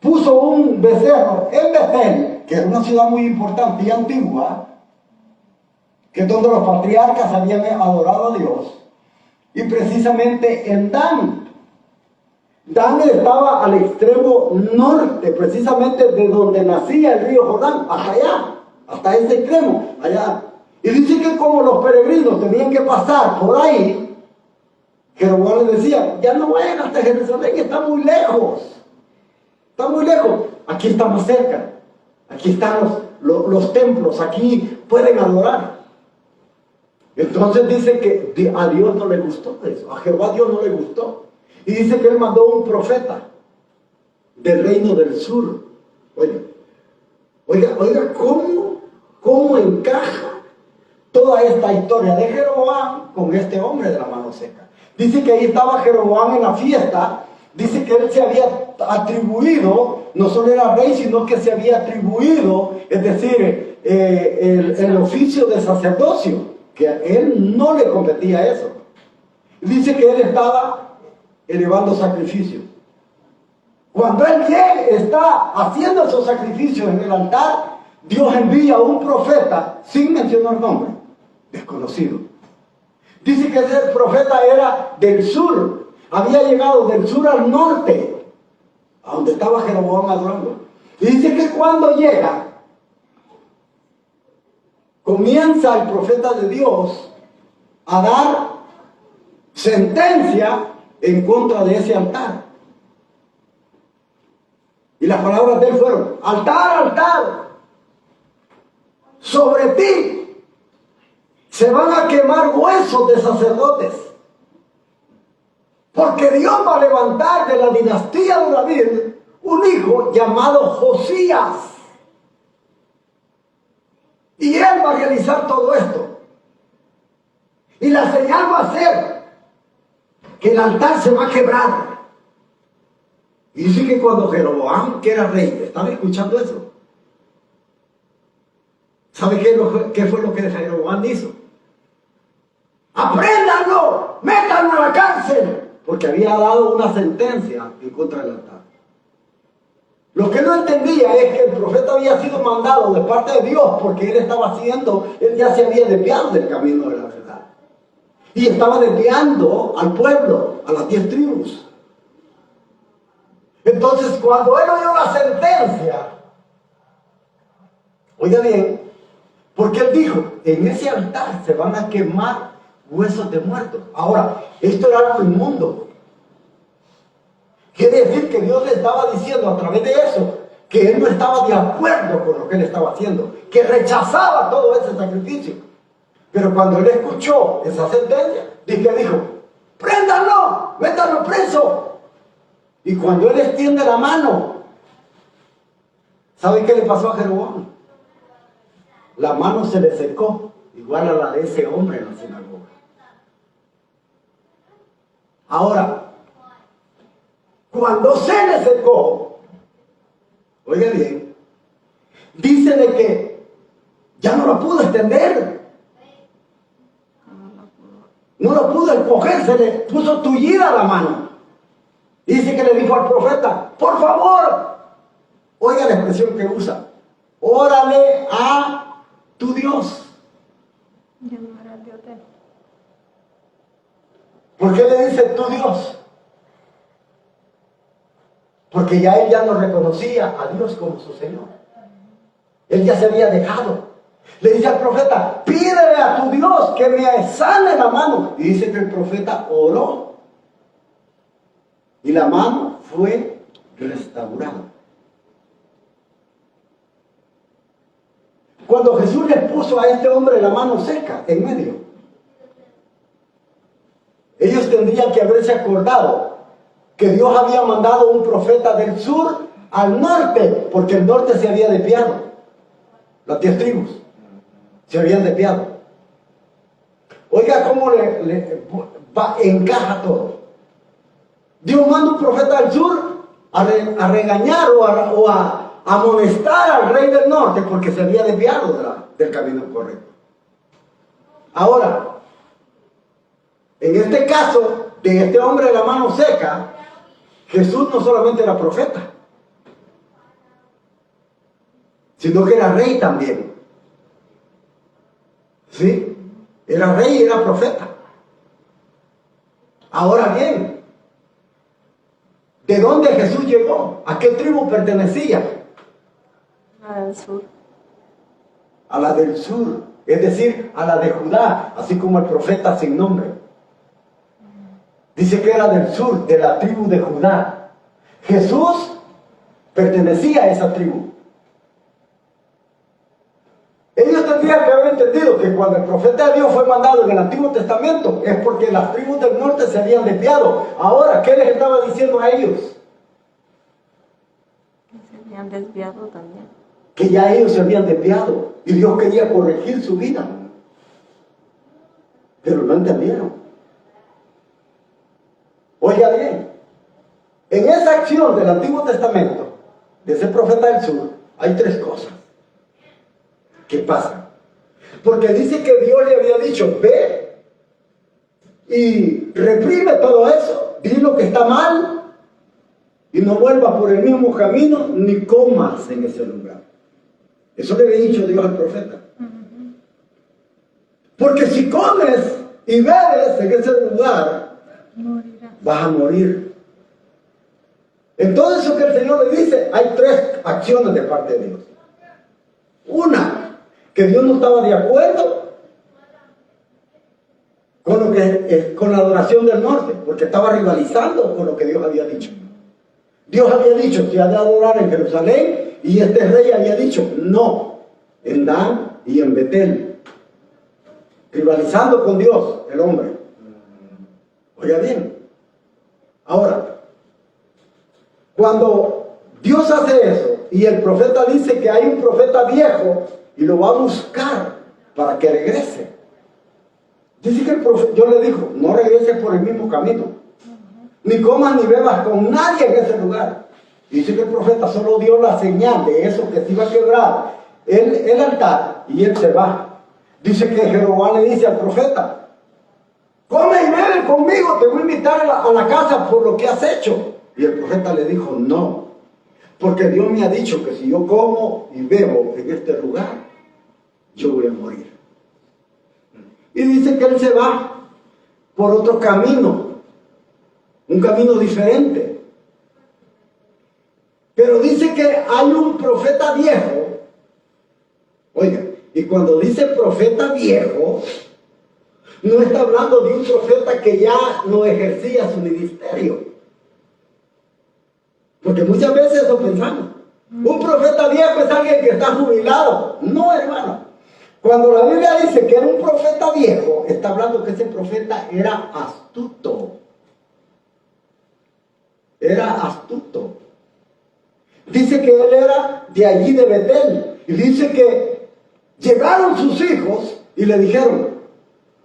puso un becerro en Betel, que era una ciudad muy importante y antigua, que es donde los patriarcas habían adorado a Dios, y precisamente en Dan. Dan estaba al extremo norte, precisamente de donde nacía el río Jordán, hasta allá, hasta ese extremo, allá. Y dice que como los peregrinos tenían que pasar por ahí, Jeroboam les decía, ya no vayan hasta Jerusalén, está muy lejos. Está muy lejos. Aquí está más cerca. Aquí están los templos, aquí pueden adorar. Entonces dice que a Dios no le gustó eso, a Jehová Dios no le gustó. Y dice que él mandó un profeta del reino del sur. Oiga, ¿cómo encaja toda esta historia de Jeroboam con este hombre de la mano seca? Dice que ahí estaba Jeroboam en la fiesta. Dice que él se había atribuido, no solo era rey, sino que se había atribuido, es decir, el oficio de sacerdocio, que a él no le competía eso. Dice que él estaba elevando sacrificios. Cuando él está haciendo esos sacrificios en el altar, Dios envía a un profeta, sin mencionar nombre, desconocido. Dice que ese profeta era del sur, había llegado del sur al norte, a donde estaba Jeroboam adorando. Y dice que cuando llega, comienza el profeta de Dios a dar sentencia en contra de ese altar. Y las palabras de él fueron: altar, altar, sobre ti se van a quemar huesos de sacerdotes, porque Dios va a levantar de la dinastía de David un hijo llamado Josías, y él va a realizar todo esto. Y la señal va a ser que el altar se va a quebrar. Y dice que cuando Jeroboam, que era rey, estaba escuchando eso, ¿sabe qué fue lo que Jeroboam hizo? ¡Apréndanlo! ¡Métanlo a la cárcel! Porque había dado una sentencia en contra del altar. Lo que no entendía es que el profeta había sido mandado de parte de Dios, porque él ya se había desviado del camino de la verdad. Y estaba desviando al pueblo, a las 10 tribus. Entonces, cuando él oyó la sentencia, oiga bien, porque él dijo, en ese altar se van a quemar huesos de muertos. Ahora, esto era algo inmundo. Quiere decir que Dios le estaba diciendo a través de eso que él no estaba de acuerdo con lo que él estaba haciendo, que rechazaba todo ese sacrificio. Pero cuando él escuchó esa sentencia, dijo, préndanlo, métanlo preso. Y cuando él extiende la mano, ¿sabe qué le pasó a Jeroboam? La mano se le secó, igual a la de ese hombre en la sinagoga. Ahora, cuando se le secó, oiga bien, dice de que ya no lo pudo extender. No lo pudo escoger, se le puso tullida la mano. Dice que le dijo al profeta, por favor, oiga la expresión que usa, órale a tu Dios. ¿Por qué le dice tu Dios? Porque ya él ya no reconocía a Dios como su Señor. Él ya se había dejado. Le dice al profeta, pídele a tu Dios que me sane la mano. Y dice que el profeta oró. Y la mano fue restaurada. Cuando Jesús le puso a este hombre la mano seca en medio, ellos tendrían que haberse acordado que Dios había mandado un profeta del sur al norte, porque el norte se había desviado. Las 10 tribus se habían desviado. Oiga cómo encaja todo. Dios manda un profeta del sur a regañar o a amonestar al rey del norte porque se había desviado del camino correcto. Ahora, en este caso de este hombre de la mano seca, Jesús no solamente era profeta, sino que era rey también. ¿Sí? Era rey y era profeta. Ahora bien, ¿de dónde Jesús llegó? ¿A qué tribu pertenecía? Al sur. A la del sur, es decir, a la de Judá, así como el profeta sin nombre. Dice que era del sur, de la tribu de Judá. Jesús pertenecía a esa tribu. Ellos tendrían que haber entendido que cuando el profeta de Dios fue mandado en el Antiguo Testamento es porque las tribus del norte se habían desviado. Ahora, ¿qué les estaba diciendo a ellos? Se habían desviado también. Que ya ellos se habían desviado y Dios quería corregir su vida. Pero no entendieron. Oiga bien, en esa acción del Antiguo Testamento, de ese profeta del sur, hay tres cosas que pasan. Porque dice que Dios le había dicho, ve y reprime todo eso, di lo que está mal y no vuelvas por el mismo camino ni comas en ese lugar. Eso le había dicho Dios al profeta. Porque si comes y bebes en ese lugar, vas a morir. Entonces, eso que el Señor le dice, hay tres acciones de parte de Dios. Una, que Dios no estaba de acuerdo con la adoración del norte, porque estaba rivalizando con lo que Dios había dicho. Dios había dicho que ha de adorar en Jerusalén, y este rey había dicho no, en Dan y en Betel, rivalizando con Dios, el hombre. Oiga bien, ahora, cuando Dios hace eso, y el profeta dice que hay un profeta viejo, y lo va a buscar para que regrese. Dice que el profeta, yo le digo, no regreses por el mismo camino, ni comas ni bebas con nadie en ese lugar. Y dice que el profeta solo dio la señal de eso, que se iba a quebrar el altar, y él se va. Dice que Jehová le dice al profeta, come y bebe conmigo, te voy a invitar a la casa por lo que has hecho. Y el profeta le dijo, no, porque Dios me ha dicho que si yo como y bebo en este lugar, yo voy a morir. Y dice que él se va por otro camino, un camino diferente. Pero dice que hay un profeta viejo. Oiga, y cuando dice profeta viejo, no está hablando de un profeta que ya no ejercía su ministerio. Porque muchas veces eso pensamos. Un profeta viejo es alguien que está jubilado. No, hermano. Cuando la Biblia dice que era un profeta viejo, está hablando que ese profeta era astuto. Era astuto. Dice que él era de allí de Betel. Y dice que llegaron sus hijos y le dijeron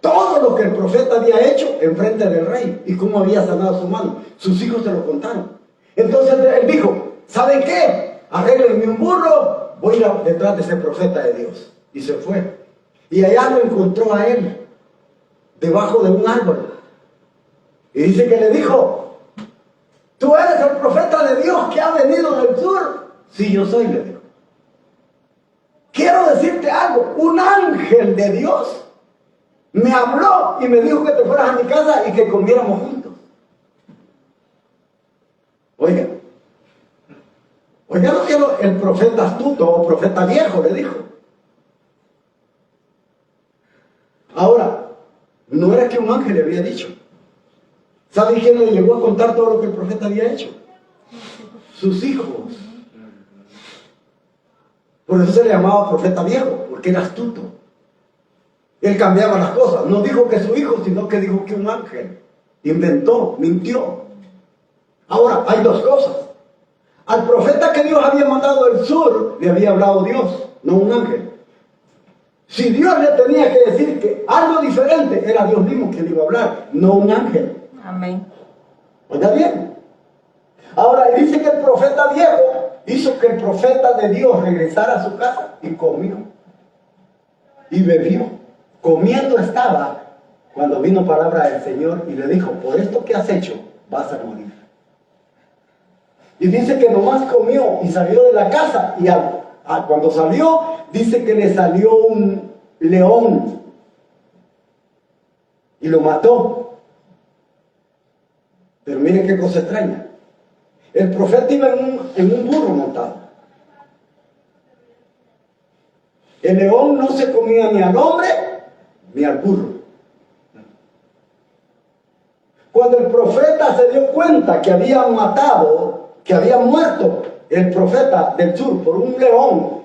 todo lo que el profeta había hecho en frente del rey y cómo había sanado su mano. Sus hijos se lo contaron. Entonces él dijo, ¿saben qué? Arréglenme un burro, voy a ir detrás de ese profeta de Dios. Y se fue. Y allá lo encontró a él, debajo de un árbol. Y dice que le dijo, ¿tú eres el profeta de Dios que ha venido del sur? Sí, yo soy, le dijo. Quiero decirte algo, un ángel de Dios me habló y me dijo que te fueras a mi casa y que comiéramos juntos. Oiga lo que el profeta astuto o profeta viejo le dijo. Ahora, no era que un ángel le había dicho. ¿Sabe quién le llegó a contar todo lo que el profeta había hecho? Sus hijos. Por eso se le llamaba profeta viejo, porque era astuto. Él cambiaba las cosas. No dijo que su hijo, sino que dijo que un ángel. Inventó, mintió. Ahora, hay dos cosas. Al profeta que Dios había mandado del sur, le había hablado Dios, no un ángel. Si Dios le tenía que decir que algo diferente, era Dios mismo quien le iba a hablar, no un ángel. Amén. ¿Oiga bien? Ahora, dice que el profeta viejo hizo que el profeta de Dios regresara a su casa y comió. Y bebió. Comiendo estaba cuando vino palabra del Señor y le dijo, por esto que has hecho, vas a morir. Y dice que nomás comió y salió de la casa y cuando salió, dice que le salió un león y lo mató. Pero miren qué cosa extraña. El profeta iba en un burro montado. El león no se comía ni al hombre ni al burro. Cuando el profeta se dio cuenta que habían matado, que había muerto el profeta del sur por un león,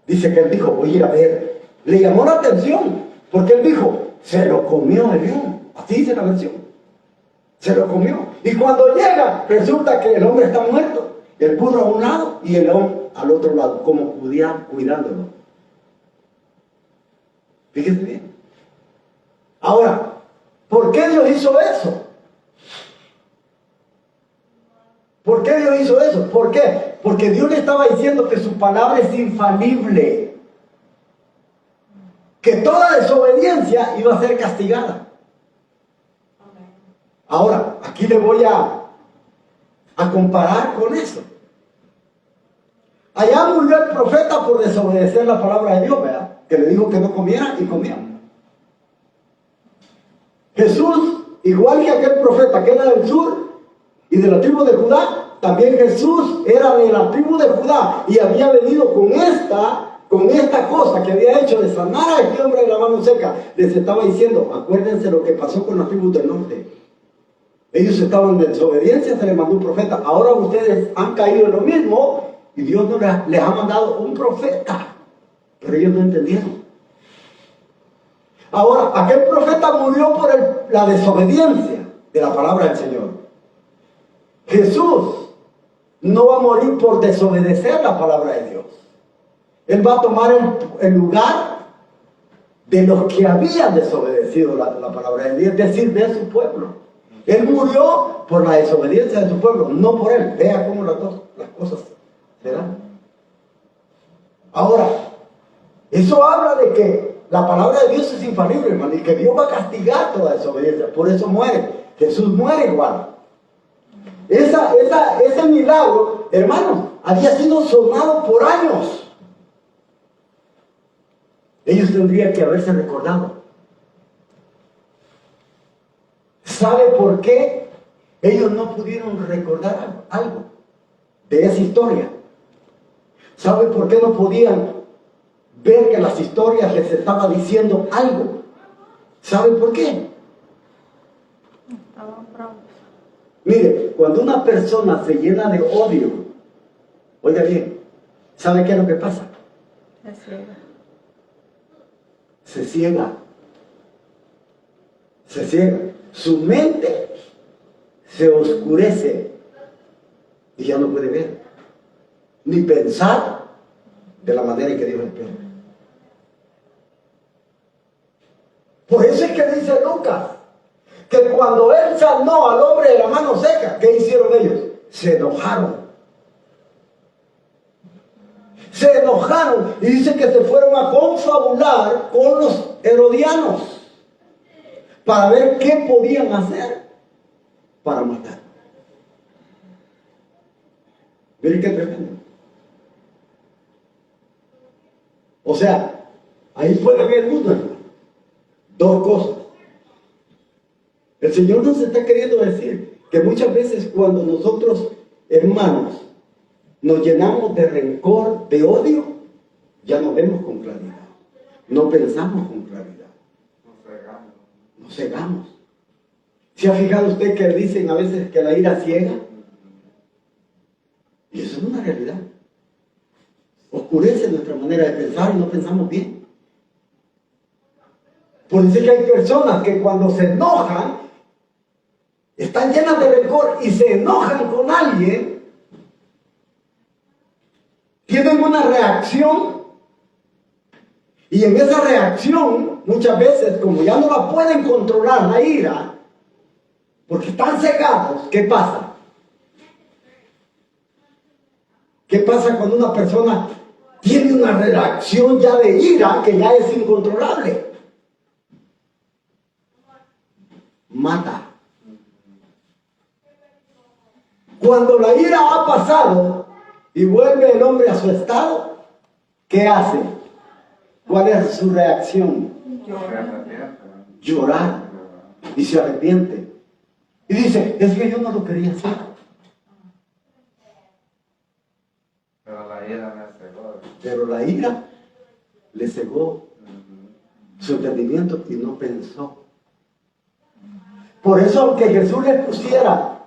dice que él dijo, voy a ir a ver. Le llamó la atención, porque él dijo, se lo comió el león. Así dice la versión. Se lo comió. Y cuando llega, resulta que el hombre está muerto, el burro a un lado y el león al otro lado, como cuidándolo. Fíjense bien. Ahora, ¿por qué Dios hizo eso? ¿Por qué Dios hizo eso? ¿Por qué? Porque Dios le estaba diciendo que su palabra es infalible. Que toda desobediencia iba a ser castigada. Ahora, aquí le voy a comparar con eso. Allá murió el profeta por desobedecer la palabra de Dios, ¿verdad? Que le dijo que no comieran y comían. Jesús, igual que aquel profeta que era del sur y de la tribu de Judá, también Jesús era de la tribu de Judá y había venido con esta cosa que había hecho de sanar a este hombre de la mano seca. Les estaba diciendo, acuérdense lo que pasó con las tribus del norte. Ellos estaban en desobediencia, se les mandó un profeta. Ahora ustedes han caído en lo mismo y Dios no les ha mandado un profeta. Pero ellos no entendieron. Ahora, aquel profeta murió por la desobediencia de la palabra del Señor. Jesús no va a morir por desobedecer la palabra de Dios. Él va a tomar el lugar de los que habían desobedecido la palabra de Dios, es decir, de su pueblo. Él murió por la desobediencia de su pueblo, no por él. Vea cómo las cosas se dan. Ahora, eso habla de que la palabra de Dios es infalible, hermano, y que Dios va a castigar toda desobediencia. Por eso muere. Jesús muere igual. Ese milagro, hermano, había sido sonado por años. Ellos tendrían que haberse recordado. ¿Sabe por qué ellos no pudieron recordar algo de esa historia? ¿Sabe por qué no podían ver que las historias les estaban diciendo algo? ¿Sabe por qué? Estaban bravos. Mire, cuando una persona se llena de odio, oiga bien, ¿sabe qué es lo que pasa? Se ciega. Se ciega. Se ciega. Su mente se oscurece y ya no puede ver ni pensar de la manera en que Dios espera. Por eso es que dice Lucas que cuando él sanó al hombre de la mano seca, ¿qué hicieron ellos? Se enojaron. Se enojaron y dice que se fueron a confabular con los herodianos para ver qué podían hacer para matar. Miren qué tremendo. O sea, ahí puede ver el mundo, hermano. Dos cosas. El Señor nos está queriendo decir que muchas veces cuando nosotros, hermanos, nos llenamos de rencor, de odio, ya no vemos con claridad. No pensamos con claridad. Nos cegamos. ¿Se ha fijado usted que dicen a veces que la ira ciega? Y eso es una realidad. Oscurece nuestra manera de pensar y no pensamos bien. Por eso es que hay personas que cuando se enojan, están llenas de rencor y se enojan con alguien, tienen una reacción y en esa reacción muchas veces, como ya no la pueden controlar la ira, porque están cegados, ¿qué pasa? ¿Qué pasa cuando una persona tiene una reacción ya de ira que ya es incontrolable? Mata. Cuando la ira ha pasado y vuelve el hombre a su estado, ¿qué hace? ¿Cuál es su reacción? llorar y se arrepiente. Y dice, es que yo no lo quería hacer. Pero la ira me cegó. Pero la ira le cegó su entendimiento y no pensó. Por eso, aunque Jesús les pusiera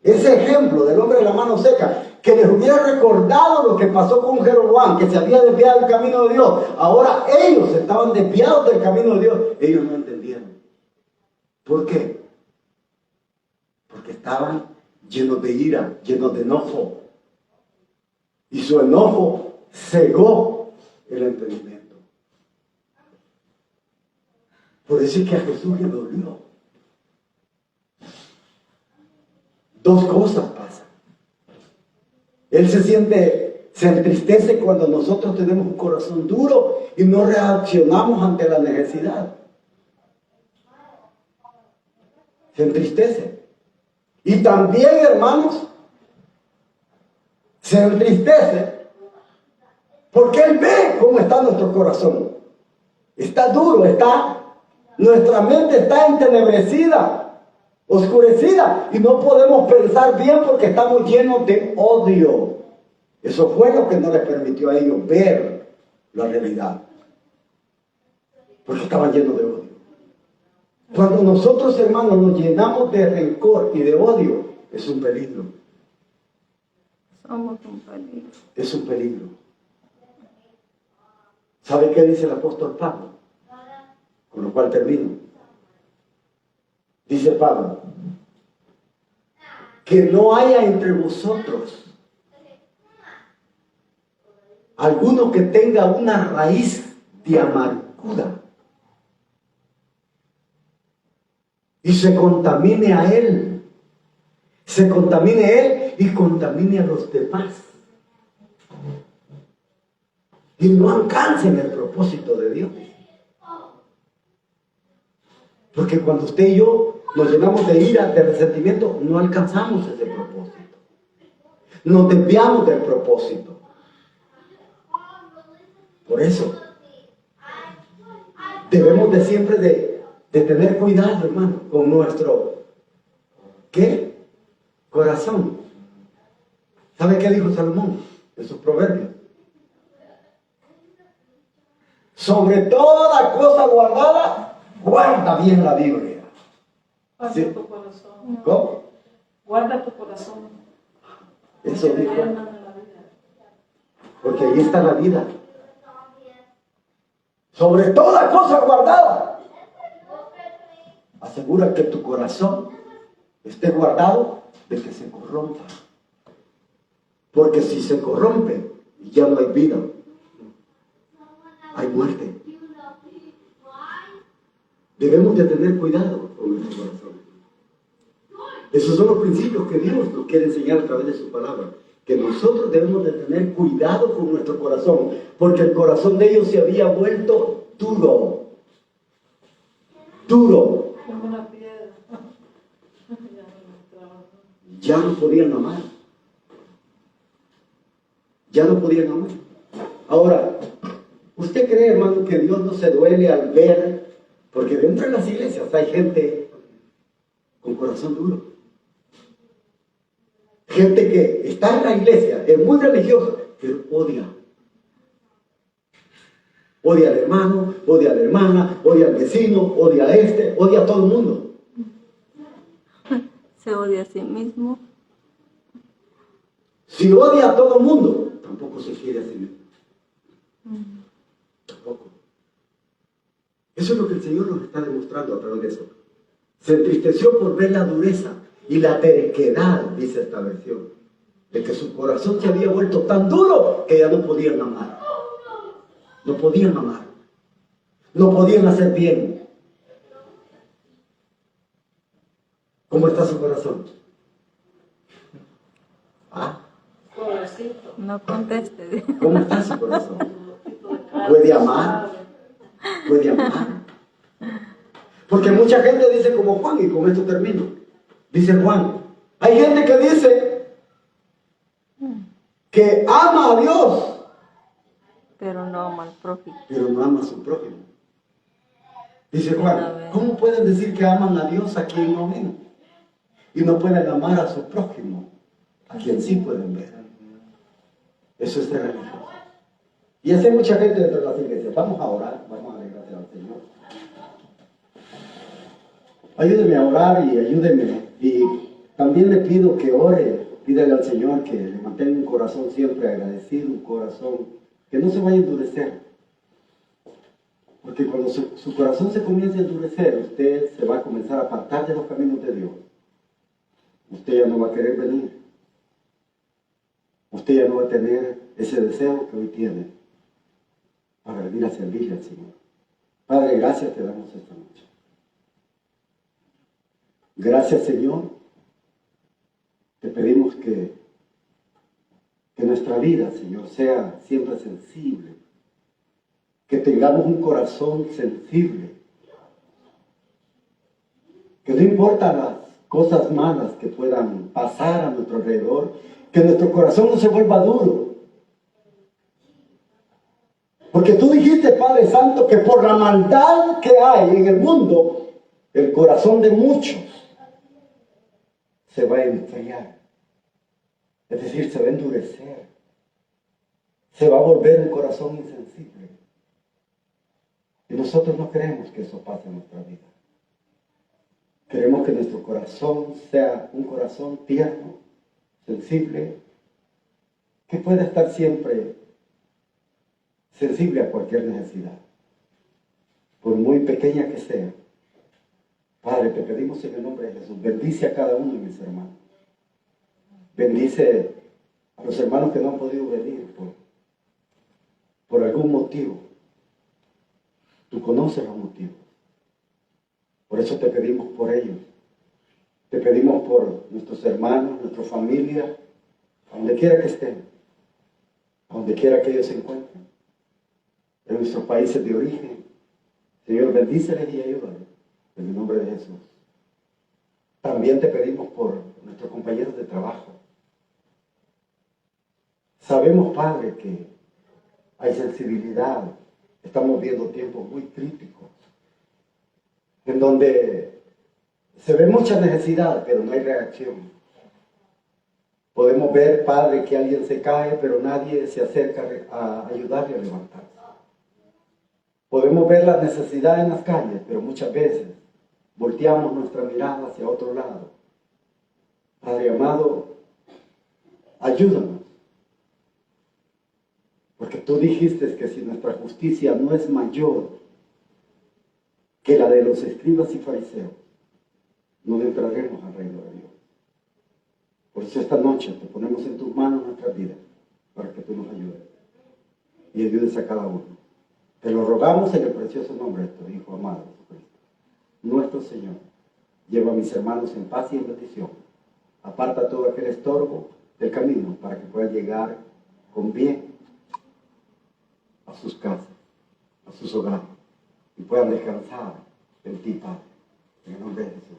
ese ejemplo del hombre de la mano seca, que les hubiera recordado lo que pasó con Jeroboam, que se había desviado del camino de Dios, ahora ellos estaban desviados del camino de Dios, ellos no entendieron. ¿Por qué? Porque estaban llenos de ira, llenos de enojo. Y su enojo cegó el entendimiento. Por eso es que a Jesús le dolió. Dos cosas pasan. Él se entristece cuando nosotros tenemos un corazón duro y no reaccionamos ante la necesidad. Se entristece. Y también, hermanos, se entristece porque Él ve cómo está nuestro corazón. Está duro, nuestra mente está entenebrecida, oscurecida, y no podemos pensar bien porque estamos llenos de odio. Eso fue lo que no les permitió a ellos ver la realidad, porque estaban llenos de odio. Cuando nosotros, hermanos, nos llenamos de rencor y de odio, es un peligro. Somos un peligro. Es un peligro. ¿Sabe qué dice el apóstol Pablo? Con lo cual termino. Dice Pablo, que no haya entre vosotros alguno que tenga una raíz de amargura y se contamine a él, y contamine a los demás, y no alcancen el propósito de Dios. Porque cuando usted y yo nos llenamos de ira, de resentimiento, no alcanzamos ese propósito. Nos desviamos del propósito. Por eso, debemos de siempre de tener cuidado, hermano, con nuestro, ¿qué? Corazón. ¿Sabe qué dijo Salomón en sus proverbios? Sobre toda cosa guardada, guarda bien la Biblia. Guarda ¿Sí? tu corazón. ¿Cómo? Guarda tu corazón. Eso Porque dijo. de él mana la vida. Porque ahí está la vida. Sobre toda cosa guardada. Asegura que tu corazón esté guardado de que se corrompa. Porque si se corrompe, ya no hay vida. Hay muerte. Debemos de tener cuidado con nuestro corazón. Esos son los principios que Dios nos quiere enseñar a través de su palabra. Que nosotros debemos de tener cuidado con nuestro corazón, porque el corazón de ellos se había vuelto duro. Duro. Como una piedra. Ya no podían amar. Ya no podían amar. Ahora, ¿usted cree, hermano, que Dios no se duele al ver? Porque dentro de las iglesias hay gente con corazón duro. Gente que está en la iglesia, es muy religiosa, pero odia. Odia al hermano, odia a la hermana, odia al vecino, odia a este, odia a todo el mundo. Se odia a sí mismo. Si odia a todo el mundo, tampoco se quiere a sí mismo. Tampoco. Eso es lo que el Señor nos está demostrando a través de eso. Se entristeció por ver la dureza y la terquedad, dice esta versión, de que su corazón se había vuelto tan duro que ya no podían amar. No podían amar. No podían hacer bien. ¿Cómo está su corazón? ¿Ah? Pobrecito. No conteste. ¿Cómo está su corazón? ¿Puede amar? ¿Puede amar? Porque mucha gente dice como Juan, y con esto termino. Dice Juan, hay gente que dice que ama a Dios, Pero no ama al prójimo. pero no ama a su prójimo. Dice Juan, ¿cómo pueden decir que aman a Dios a quien no ven? Y no pueden amar a su prójimo, a quien sí pueden ver. Eso es de religioso. Y así hay mucha gente dentro de las iglesias. Vamos a orar, vamos a dar gracias al Señor. Ayúdeme a orar y ayúdeme. Y también le pido que ore, pídale al Señor que le mantenga un corazón siempre agradecido, un corazón que no se vaya a endurecer. Porque cuando su corazón se comience a endurecer, usted se va a comenzar a apartar de los caminos de Dios. Usted ya no va a querer venir. Usted ya no va a tener ese deseo que hoy tiene para venir a servirle al Señor. Padre, gracias te damos esta noche. Gracias, Señor. Te pedimos que nuestra vida, Señor, sea siempre sensible. Que tengamos un corazón sensible. Que no importa las cosas malas que puedan pasar a nuestro alrededor, que nuestro corazón no se vuelva duro. Porque tú dijiste, Padre Santo, que por la maldad que hay en el mundo, el corazón de muchos se va a enfriar. Es decir, se va a endurecer. Se va a volver un corazón insensible. Y nosotros no queremos que eso pase en nuestra vida. Queremos que nuestro corazón sea un corazón tierno, sensible, que pueda estar siempre sensible a cualquier necesidad, por muy pequeña que sea. Padre, te pedimos en el nombre de Jesús, bendice a cada uno de mis hermanos. Bendice a los hermanos que no han podido venir por algún motivo. Tú conoces los motivos. Por eso te pedimos por ellos. Te pedimos por nuestros hermanos, nuestra familia, a donde quiera que estén, a donde quiera que ellos se encuentren, en nuestros países de origen. Señor, bendíceles y ayúdales, en el nombre de Jesús. También te pedimos por nuestros compañeros de trabajo. Sabemos, Padre, que hay sensibilidad. Estamos viendo tiempos muy críticos, en donde se ve mucha necesidad, pero no hay reacción. Podemos ver, Padre, que alguien se cae, pero nadie se acerca a ayudarle a levantarse. Podemos ver la necesidad en las calles, pero muchas veces volteamos nuestra mirada hacia otro lado. Padre amado, ayúdanos. Porque tú dijiste que si nuestra justicia no es mayor que la de los escribas y fariseos, no entraremos al reino de Dios. Por eso esta noche te ponemos en tus manos nuestras vidas, para que tú nos ayudes y ayudes a cada uno. Te lo rogamos en el precioso nombre de tu Hijo amado Jesucristo. Nuestro Señor, lleva a mis hermanos en paz y en bendición. Aparta todo aquel estorbo del camino para que puedan llegar con bien a sus casas, a sus hogares, y puedan descansar en ti, Padre. En el nombre de Jesús.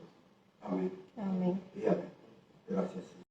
Amén. Amén. Y amén. Gracias.